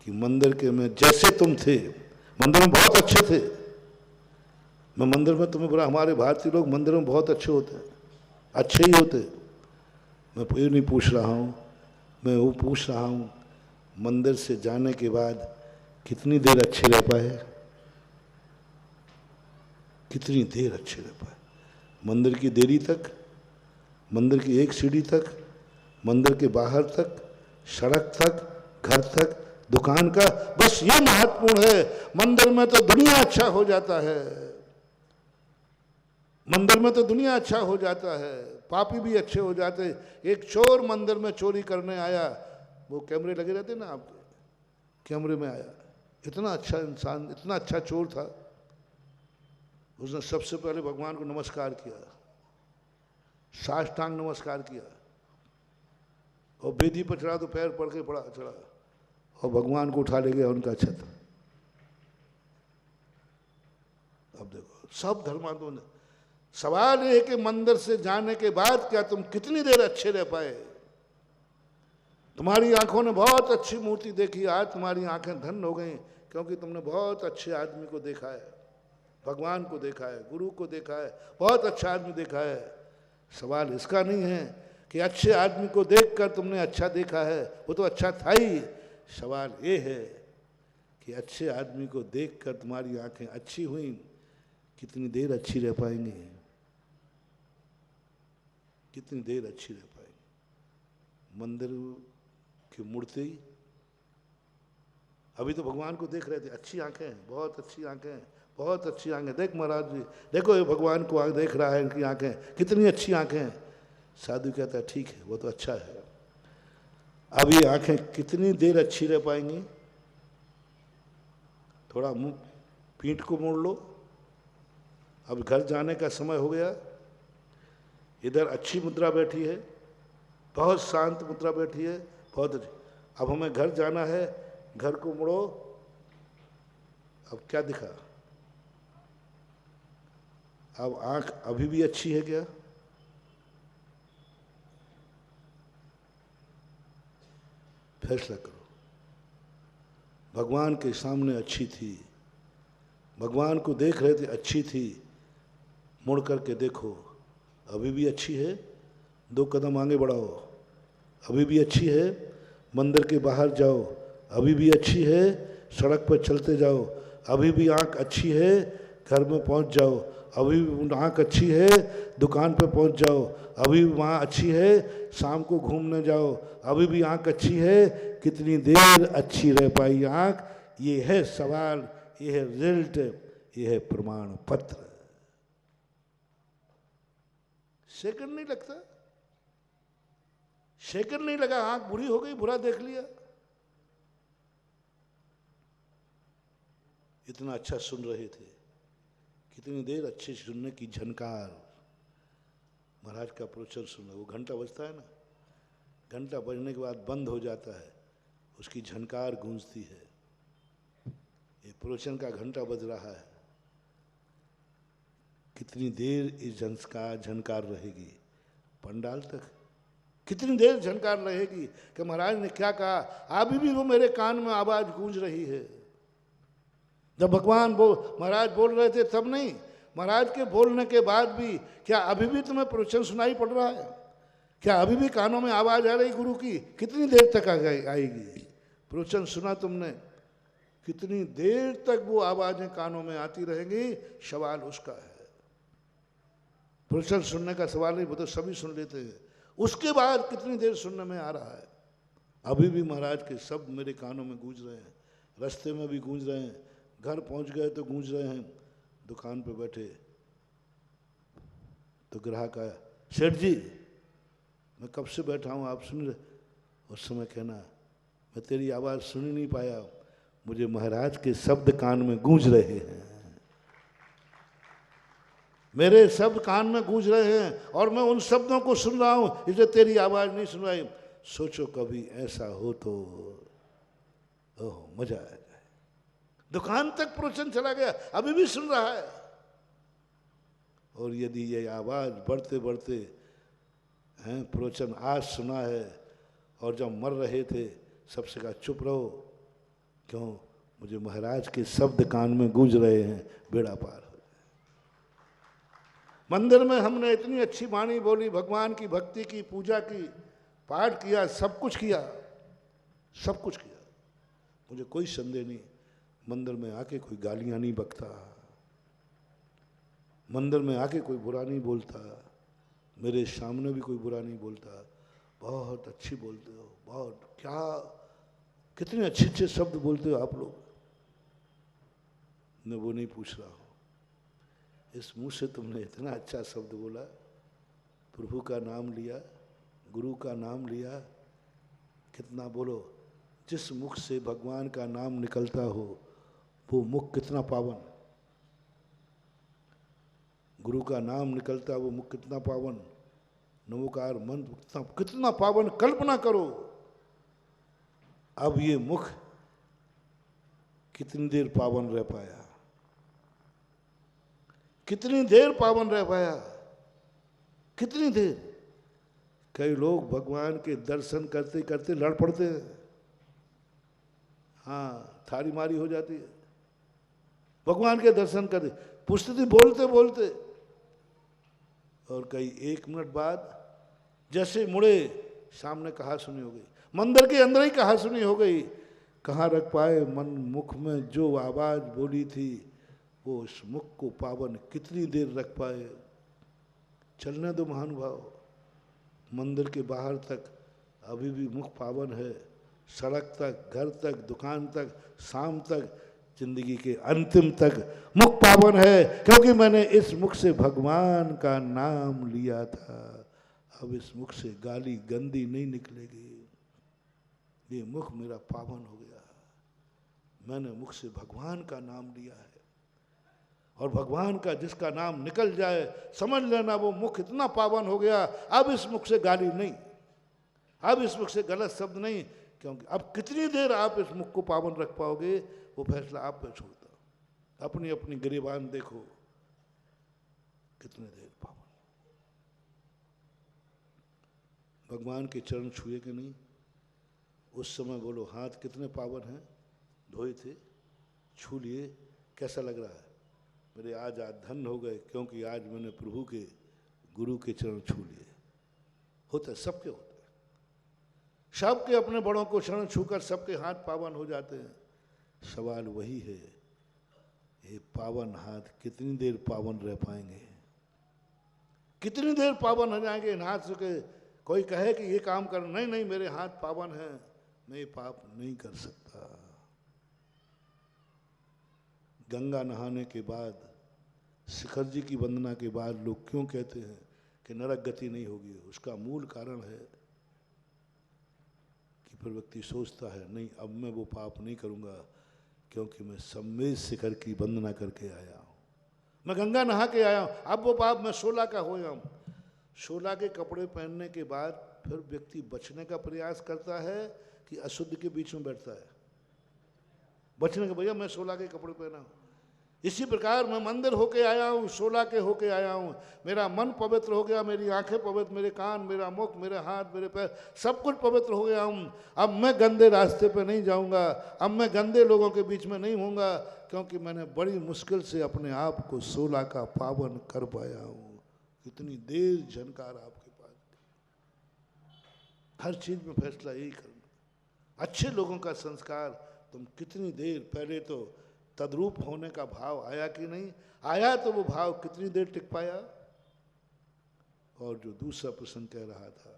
कि मंदिर के में जैसे तुम थे, मंदिर में बहुत अच्छे थे। मैं मंदिर में तुम्हें बुरा, हमारे भारतीय लोग मंदिर में बहुत अच्छे होते हैं, अच्छे ही होते। मैं ये नहीं पूछ रहा हूँ, मैं वो पूछ रहा हूँ मंदिर से जाने के बाद कितनी देर अच्छे रह पाए? कितनी देर अच्छे रह पाए? मंदिर की देरी तक, मंदिर की एक सीढ़ी तक, मंदिर के बाहर तक, सड़क तक, घर तक, दुकान का, बस ये महत्वपूर्ण है। मंदिर में तो दुनिया अच्छा हो जाता है, मंदिर में तो दुनिया अच्छा हो जाता है, पापी भी अच्छे हो जाते। एक चोर मंदिर में चोरी करने आया, वो कैमरे लगे रहते ना आपके, कैमरे में आया, इतना अच्छा इंसान, इतना अच्छा चोर था, उसने सबसे पहले भगवान को नमस्कार किया, साष्टांग नमस्कार किया, और बेदी पर चढ़ा तो पैर पड़ के पड़ा चढ़ा, और भगवान को उठा ले गया उनका छत। अब देखो, सब धर्मांतरों ने, सवाल ये है कि मंदिर से जाने के बाद क्या तुम कितनी देर अच्छे रह पाए? तुम्हारी आंखों ने बहुत अच्छी मूर्ति देखी, आज तुम्हारी आंखें धन्य हो गई, क्योंकि तुमने बहुत अच्छे आदमी को देखा है, भगवान को देखा है, गुरु को देखा है, बहुत अच्छा आदमी देखा है। सवाल इसका नहीं है कि अच्छे आदमी को देखकर तुमने अच्छा देखा है, वो तो अच्छा था ही। सवाल ये है कि अच्छे आदमी को देखकर तुम्हारी आंखें अच्छी हुई, कितनी देर अच्छी रह पाएंगी? कितनी देर अच्छी रह पाएंगी? मंदिर की मूर्ति, अभी तो भगवान को देख रहे थे, अच्छी आंखें हैं, बहुत अच्छी आंखें हैं, बहुत अच्छी आंखें। देख महाराज जी, देखो ये भगवान को आंख देख रहा है, इनकी आंखें कितनी अच्छी आंखें हैं। साधु कहता है ठीक है, वो तो अच्छा है। अब ये आंखें कितनी देर अच्छी रह पाएंगी? थोड़ा मुंह पीठ को मोड़ लो, अब घर जाने का समय हो गया। इधर अच्छी मुद्रा बैठी है, बहुत शांत मुद्रा बैठी है, बहुत अच्छी। अब हमें घर जाना है, घर को मुड़ो। अब क्या दिखा? अब आंख अभी भी अच्छी है क्या? फैसला करो। भगवान के सामने अच्छी थी, भगवान को देख रहे थे, अच्छी थी, मुड़ करके देखो, अभी भी अच्छी है, 2 कदम आगे बढ़ाओ, अभी भी अच्छी है। मंदिर के बाहर जाओ, अभी भी अच्छी है, सड़क पर चलते जाओ। अभी भी आँख अच्छी है, घर में पहुंच जाओ। अभी भी आँख अच्छी है, दुकान पे पहुंच जाओ। अभी भी वहाँ अच्छी है, शाम को घूमने जाओ। अभी भी आँख अच्छी है, कितनी देर अच्छी रह पाई आँख, ये है सवाल, ये है रिजल्ट, ये है प्रमाण पत्र। सेकंड नहीं लगता, सेकंड नहीं लगा, आँख बुरी हो गई, बुरा देख लिया। इतना अच्छा सुन रहे थे, कितनी देर अच्छे सुनने की झनकार। महाराज का प्रवचन सुना, वो घंटा बजता है ना, घंटा बजने के बाद बंद हो जाता है, उसकी झनकार गूंजती है। ये प्रवचन का घंटा बज रहा है, कितनी देर इस झनकार रहेगी पंडाल तक, कितनी देर झनकार रहेगी कि महाराज ने क्या कहा। अभी भी वो मेरे कान में आवाज गूंज रही है। जब भगवान महाराज बोल रहे थे तब नहीं, महाराज के बोलने के बाद भी क्या अभी भी तुम्हें प्रवचन सुनाई पड़ रहा है? क्या अभी भी कानों में आवाज आ रही गुरु की? कितनी देर तक आएगी? प्रवचन सुना तुमने, कितनी देर तक वो आवाजें कानों में आती रहेंगी, सवाल उसका है। प्रवचन सुनने का सवाल नहीं, वो तो सभी सुन लेते हैं। उसके बाद कितनी देर सुनने में आ रहा है? अभी भी महाराज के शब्द मेरे कानों में गूंज रहे हैं, रास्ते में भी गूंज रहे हैं, घर पहुंच गए तो गूंज रहे हैं। दुकान पे बैठे तो ग्राहक आया, सेठ जी मैं कब से बैठा हूँ, आप सुन रहे? उस समय कहना, मैं तेरी आवाज़ सुन ही नहीं पाया, मुझे महाराज के शब्द कान में गूंज रहे हैं, मेरे शब्द कान में गूंज रहे हैं और मैं उन शब्दों को सुन रहा हूँ, इसलिए तेरी आवाज़ नहीं सुनाई। सोचो कभी ऐसा हो तो ओह मजा आ जाए। दुकान तक प्रवचन चला गया, अभी भी सुन रहा है। और यदि ये आवाज़ बढ़ते बढ़ते हैं, प्रवचन आज सुना है और जब मर रहे थे सबसे कहा चुप रहो, क्यों? मुझे महाराज के शब्द कान में गूंज रहे हैं, बेड़ा पार हो जाए। मंदिर में हमने इतनी अच्छी वाणी बोली, भगवान की भक्ति की, पूजा की, पाठ किया, सब कुछ किया, सब कुछ किया, मुझे कोई संदेह नहीं मंदिर में आके कोई गालियां नहीं बकता, मंदिर में आके कोई बुरा नहीं बोलता, मेरे सामने भी कोई बुरा नहीं बोलता। बहुत अच्छी बोलते हो, बहुत, क्या कितने अच्छे अच्छे शब्द बोलते हो आप लोग। मैं वो नहीं पूछ रहा हूँ, इस मुंह से तुमने इतना अच्छा शब्द बोला, प्रभु का नाम लिया, गुरु का नाम लिया, कितना बोलो। जिस मुख से भगवान का नाम निकलता हो वो मुख कितना पावन, गुरु का नाम निकलता वो मुख कितना पावन, नमोकार मंत्र कितना पावन। कल्पना करो अब ये मुख कितनी देर पावन रह पाया, कितनी देर पावन रह पाया, कितनी देर। कई लोग भगवान के दर्शन करते करते लड़ पड़ते हैं, हाँ थारी मारी हो जाती है, भगवान के दर्शन करते पूछते थे बोलते बोलते, और कई 1 मिनट बाद जैसे मुड़े सामने कहा सुनी हो गई, मंदिर के अंदर ही कहा सुनी हो गई। कहाँ रख पाए मन मुख में जो आवाज बोली थी, वो उस मुख को पावन कितनी देर रख पाए। चलने दो महानुभाव, मंदिर के बाहर तक अभी भी मुख पावन है, सड़क तक, घर तक, दुकान तक, शाम तक, जिंदगी के अंतिम तक मुख पावन है, क्योंकि मैंने इस मुख से भगवान का नाम लिया था। अब इस मुख से गाली गंदी नहीं निकलेगी, ये मुख मेरा पावन हो गया, मैंने मुख से भगवान का नाम लिया है। और भगवान का जिसका नाम निकल जाए समझ लेना वो मुख इतना पावन हो गया, अब इस मुख से गाली नहीं, अब इस मुख से गलत शब्द नहीं, क्योंकि अब कितनी देर आप इस मुख को पावन रख पाओगे वो फैसला आप पे छोड़ता। अपनी अपनी गिरेबान देखो, कितने देर पावन। भगवान के चरण छुए कि नहीं? उस समय बोलो हाथ कितने पावन हैं, धोए थे, छू लिए, कैसा लग रहा है? मेरे आज धन्य हो गए, क्योंकि आज मैंने प्रभु के, गुरु के चरण छू लिए। होता है, सबके होता है। सबके अपने बड़ों को शरण छूकर सबके हाथ पावन हो जाते हैं। सवाल वही है, ये पावन हाथ कितनी देर पावन रह पाएंगे, कितनी देर पावन हो जाएंगे इन हाथ से? कोई कहे कि ये काम कर, नहीं नहीं मेरे हाथ पावन हैं, मैं ये पाप नहीं कर सकता। गंगा नहाने के बाद, शिखर जी की वंदना के बाद लोग क्यों कहते हैं कि नरक गति नहीं होगी? उसका मूल कारण है कि फिर व्यक्ति सोचता है नहीं अब मैं वो पाप नहीं करूँगा, क्योंकि मैं सम्मेद शिखर की वंदना करके आया हूँ, मैं गंगा नहा के आया हूँ। अब वो पाप मैं 16 का हो गया हूँ। 16 के कपड़े पहनने के बाद फिर व्यक्ति बचने का प्रयास करता है कि अशुद्ध के बीच में बैठता है बचने का, भैया मैं 16 के कपड़े पहना हूँ। इसी प्रकार मैं मंदिर होके आया हूँ, 16 के होके आया हूँ, मेरा मन पवित्र हो गया, मेरी आंखें पवित्र, मेरे कान, मेरा मुख, मेरे हाथ, मेरे पैर, सब कुछ पवित्र हो गया हूँ। अब मैं गंदे रास्ते पे नहीं जाऊँगा, अब मैं गंदे लोगों के बीच में नहीं होऊंगा, क्योंकि मैंने बड़ी मुश्किल से अपने आप को 16 का पावन कर पाया हूँ। कितनी देर झनकार आपके पास, हर चीज में फैसला यही करना। अच्छे लोगों का संस्कार तुम कितनी देर, पहले तो तद्रूप होने का भाव आया कि नहीं आया, तो वो भाव कितनी देर टिक पाया? और जो दूसरा प्रश्न कह रहा था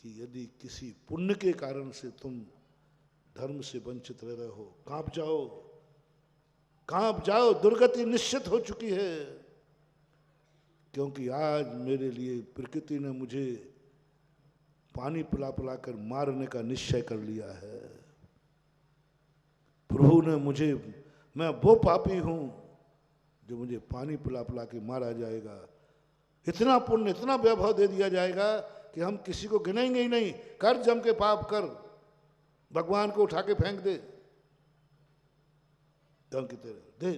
कि यदि किसी पुण्य के कारण से तुम धर्म से वंचित रह रहे हो, कांप जाओ, कांप जाओ, दुर्गति निश्चित हो चुकी है। क्योंकि आज मेरे लिए प्रकृति ने मुझे पानी पिला पिला कर मारने का निश्चय कर लिया है। प्रभु ने मुझे, मैं वो पापी हूं जो मुझे पानी पिला पिला के मारा जाएगा। इतना पुण्य, इतना वैभव दे दिया जाएगा कि हम किसी को गिनेंगे ही नहीं। कर जम के पाप कर, भगवान को उठा के फेंक दे, की तरह दे।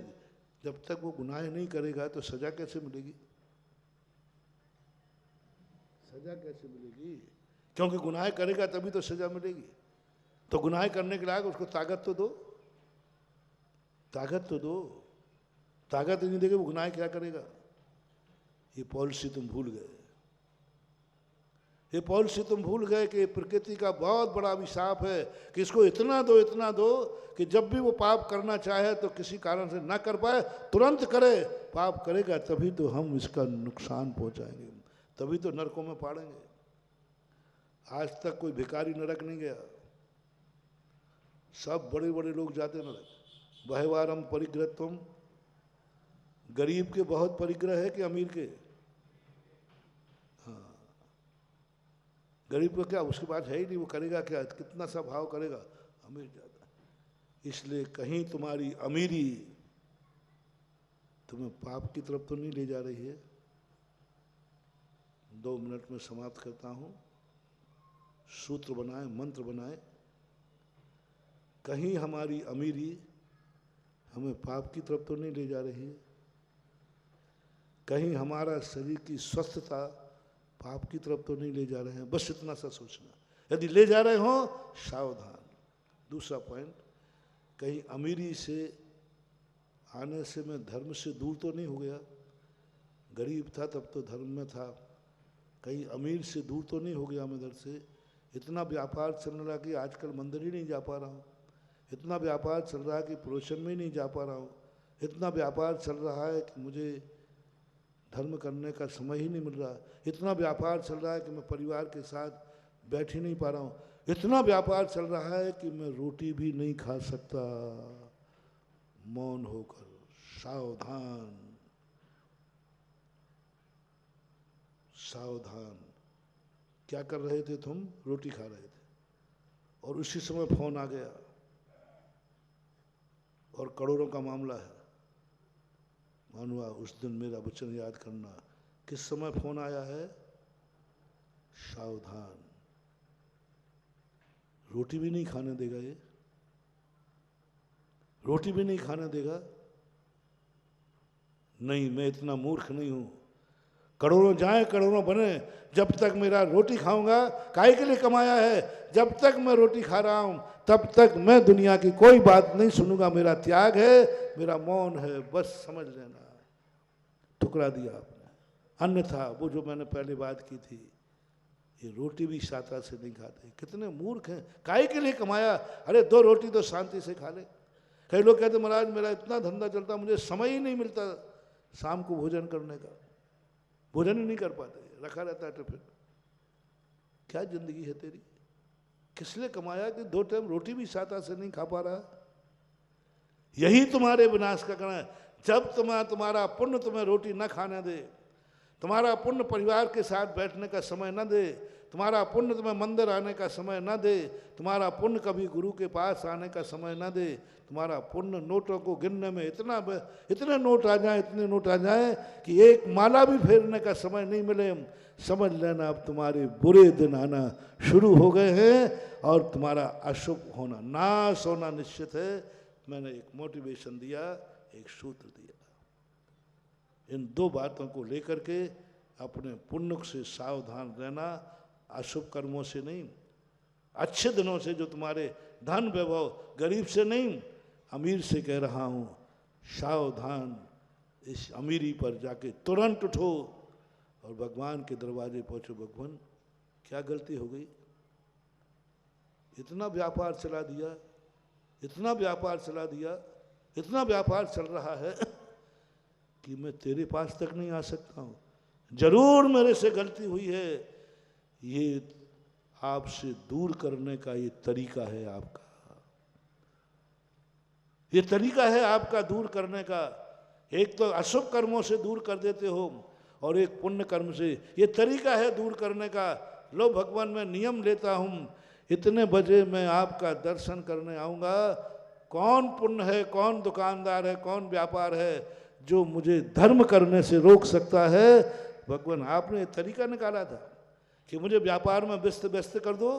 जब तक वो गुनाह नहीं करेगा तो सजा कैसे मिलेगी? सजा कैसे मिलेगी? क्योंकि गुनाह करेगा तभी तो सजा मिलेगी। तो गुनाह करने के लायक उसको ताकत तो दो, ताकत तो दो। ताकत नहीं देगा वो गुनाह क्या करेगा? ये पॉलिसी तुम भूल गए, ये पॉलिसी तुम भूल गए कि प्रकृति का बहुत बड़ा अभिशाप है कि इसको इतना दो कि जब भी वो पाप करना चाहे तो किसी कारण से ना कर पाए, तुरंत करे। पाप करेगा तभी तो हम इसका नुकसान पहुंचाएंगे, तभी तो नरकों में पाड़ेंगे। आज तक कोई भिखारी नरक नहीं गया, सब बड़े बड़े लोग जाते नरक। बहवारम परिग्रहत्वम, गरीब के बहुत परिग्रह है कि अमीर के? हाँ, गरीब को क्या, उसके पास है ही नहीं, वो करेगा क्या? कितना सा भाव करेगा? अमीर ज्यादा। इसलिए कहीं तुम्हारी अमीरी तुम्हें पाप की तरफ तो नहीं ले जा रही है। 2 मिनट में समाप्त करता हूँ। सूत्र बनाए, मंत्र बनाए। कहीं हमारी अमीरी हमें पाप की तरफ तो नहीं ले जा रही है, कहीं हमारा शरीर की स्वस्थता पाप की तरफ तो नहीं ले जा रहे हैं। बस इतना सा सोचना। यदि ले जा रहे हो सावधान। दूसरा पॉइंट, कहीं अमीरी से आने से मैं धर्म से दूर तो नहीं हो गया? गरीब था तब तो धर्म में था, कहीं अमीर से दूर तो नहीं हो गया मैं इधर से? इतना व्यापार चल रहा कि आजकल मंदिर ही नहीं जा पा रहा हूँ, इतना व्यापार चल रहा है कि प्रोशन में ही नहीं जा पा रहा हूँ, इतना व्यापार चल रहा है कि मुझे धर्म करने का समय ही नहीं मिल रहा, इतना व्यापार चल रहा है कि मैं परिवार के साथ बैठ ही नहीं पा रहा हूँ, इतना व्यापार चल रहा है कि मैं रोटी भी नहीं खा सकता। मौन होकर सावधान, सावधान। क्या कर रहे थे तुम? रोटी खा रहे थे और उसी समय फोन आ गया और करोड़ों का मामला है। मानुआ उस दिन मेरा वचन याद करना। किस समय फोन आया है? सावधान। रोटी भी नहीं खाने देगा ये, रोटी भी नहीं खाने देगा। नहीं, मैं इतना मूर्ख नहीं हूं। करोड़ों जाए करोड़ों बने, जब तक मेरा रोटी खाऊंगा, काहे के लिए कमाया है? जब तक मैं रोटी खा रहा हूं तब तक मैं दुनिया की कोई बात नहीं सुनूंगा। मेरा त्याग है, मेरा मौन है, बस समझ लेना। ठुकरा दिया आपने। अन्यथा वो जो मैंने पहले बात की थी, ये रोटी भी साता से नहीं खाते। कितने मूर्ख हैं, काहे के लिए कमाया? अरे 2 रोटी तो शांति से खा ले। कई लोग कहते महाराज मेरा इतना धंधा चलता, मुझे समय ही नहीं मिलता शाम को भोजन करने का, भोजन ही नहीं कर पाते, रखा रहता है टिफिन। क्या जिंदगी है तेरी? किस लिए कमाया कि 2 टाइम रोटी भी साता से नहीं खा पा रहा? यही तुम्हारे विनाश का कारण है। जब तुम्हारा पुण्य तुम्हें रोटी न खाने दे, तुम्हारा पुण्य परिवार के साथ बैठने का समय न दे, तुम्हारा पुण्य तुम्हें मंदिर आने का समय न दे, तुम्हारा पुण्य कभी गुरु के पास आने का समय न दे, तुम्हारा पुण्य नोटों को गिनने में इतने नोट आ जाए, इतने नोट आ जाए कि एक माला भी फेरने का समय नहीं मिले, समझ लेना अब तुम्हारे बुरे दिन आना शुरू हो गए हैं और तुम्हारा अशुभ होना, नाश होना निश्चित है। मैंने एक मोटिवेशन दिया, एक सूत्र दिया। इन 2 बातों को लेकर के अपने पुण्य से सावधान रहना, अशुभ कर्मों से नहीं, अच्छे दिनों से, जो तुम्हारे धन वैभव, गरीब से नहीं, अमीर से कह रहा हूँ, सावधान। इस अमीरी पर जाके तुरंत उठो और भगवान के दरवाजे पहुँचो। भगवान क्या गलती हो गई? इतना व्यापार चला दिया, इतना व्यापार चला दिया, इतना व्यापार चल रहा है कि मैं तेरे पास तक नहीं आ सकता हूँ। जरूर मेरे से गलती हुई है, ये आपसे दूर करने का ये तरीका है आपका, ये तरीका है आपका दूर करने का। एक तो अशुभ कर्मों से दूर कर देते हो और एक पुण्य कर्म से, ये तरीका है दूर करने का। लो भगवान मैं नियम लेता हूँ, इतने बजे मैं आपका दर्शन करने आऊँगा। कौन पुण्य है, कौन दुकानदार है, कौन व्यापार है जो मुझे धर्म करने से रोक सकता है? भगवान आपने तरीका निकाला था कि मुझे व्यापार में व्यस्त कर दो,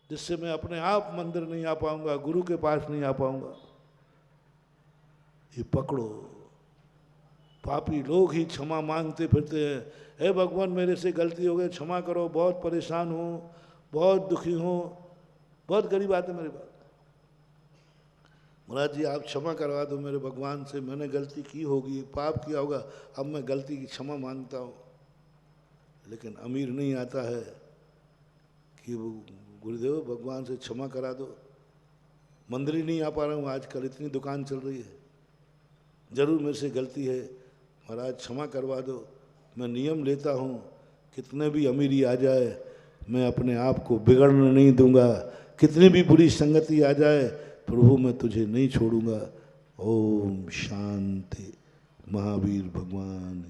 जिससे मैं अपने आप मंदिर नहीं आ पाऊंगा, गुरु के पास नहीं आ पाऊंगा। ये पकड़ो। पापी लोग ही क्षमा मांगते फिरते हैं, हे भगवान मेरे से गलती हो गई, क्षमा करो, बहुत परेशान हूँ, बहुत दुखी हूँ, बहुत गरीब आते मेरे पास। महाराज जी आप क्षमा करवा दो मेरे भगवान से, मैंने गलती की होगी, पाप किया होगा, अब मैं गलती की क्षमा मांगता हूँ। लेकिन अमीर नहीं आता है कि वो गुरुदेव भगवान से क्षमा करा दो, मंदिर ही नहीं आ पा रहा हूँ आजकल, इतनी दुकान चल रही है, जरूर मेरे से गलती है, महाराज क्षमा करवा दो। मैं नियम लेता हूँ, कितने भी अमीरी आ जाए मैं अपने आप को बिगड़ने नहीं दूंगा, कितनी भी बुरी संगति आ जाए प्रभु मैं तुझे नहीं छोड़ूंगा। ओम शांति। महावीर भगवान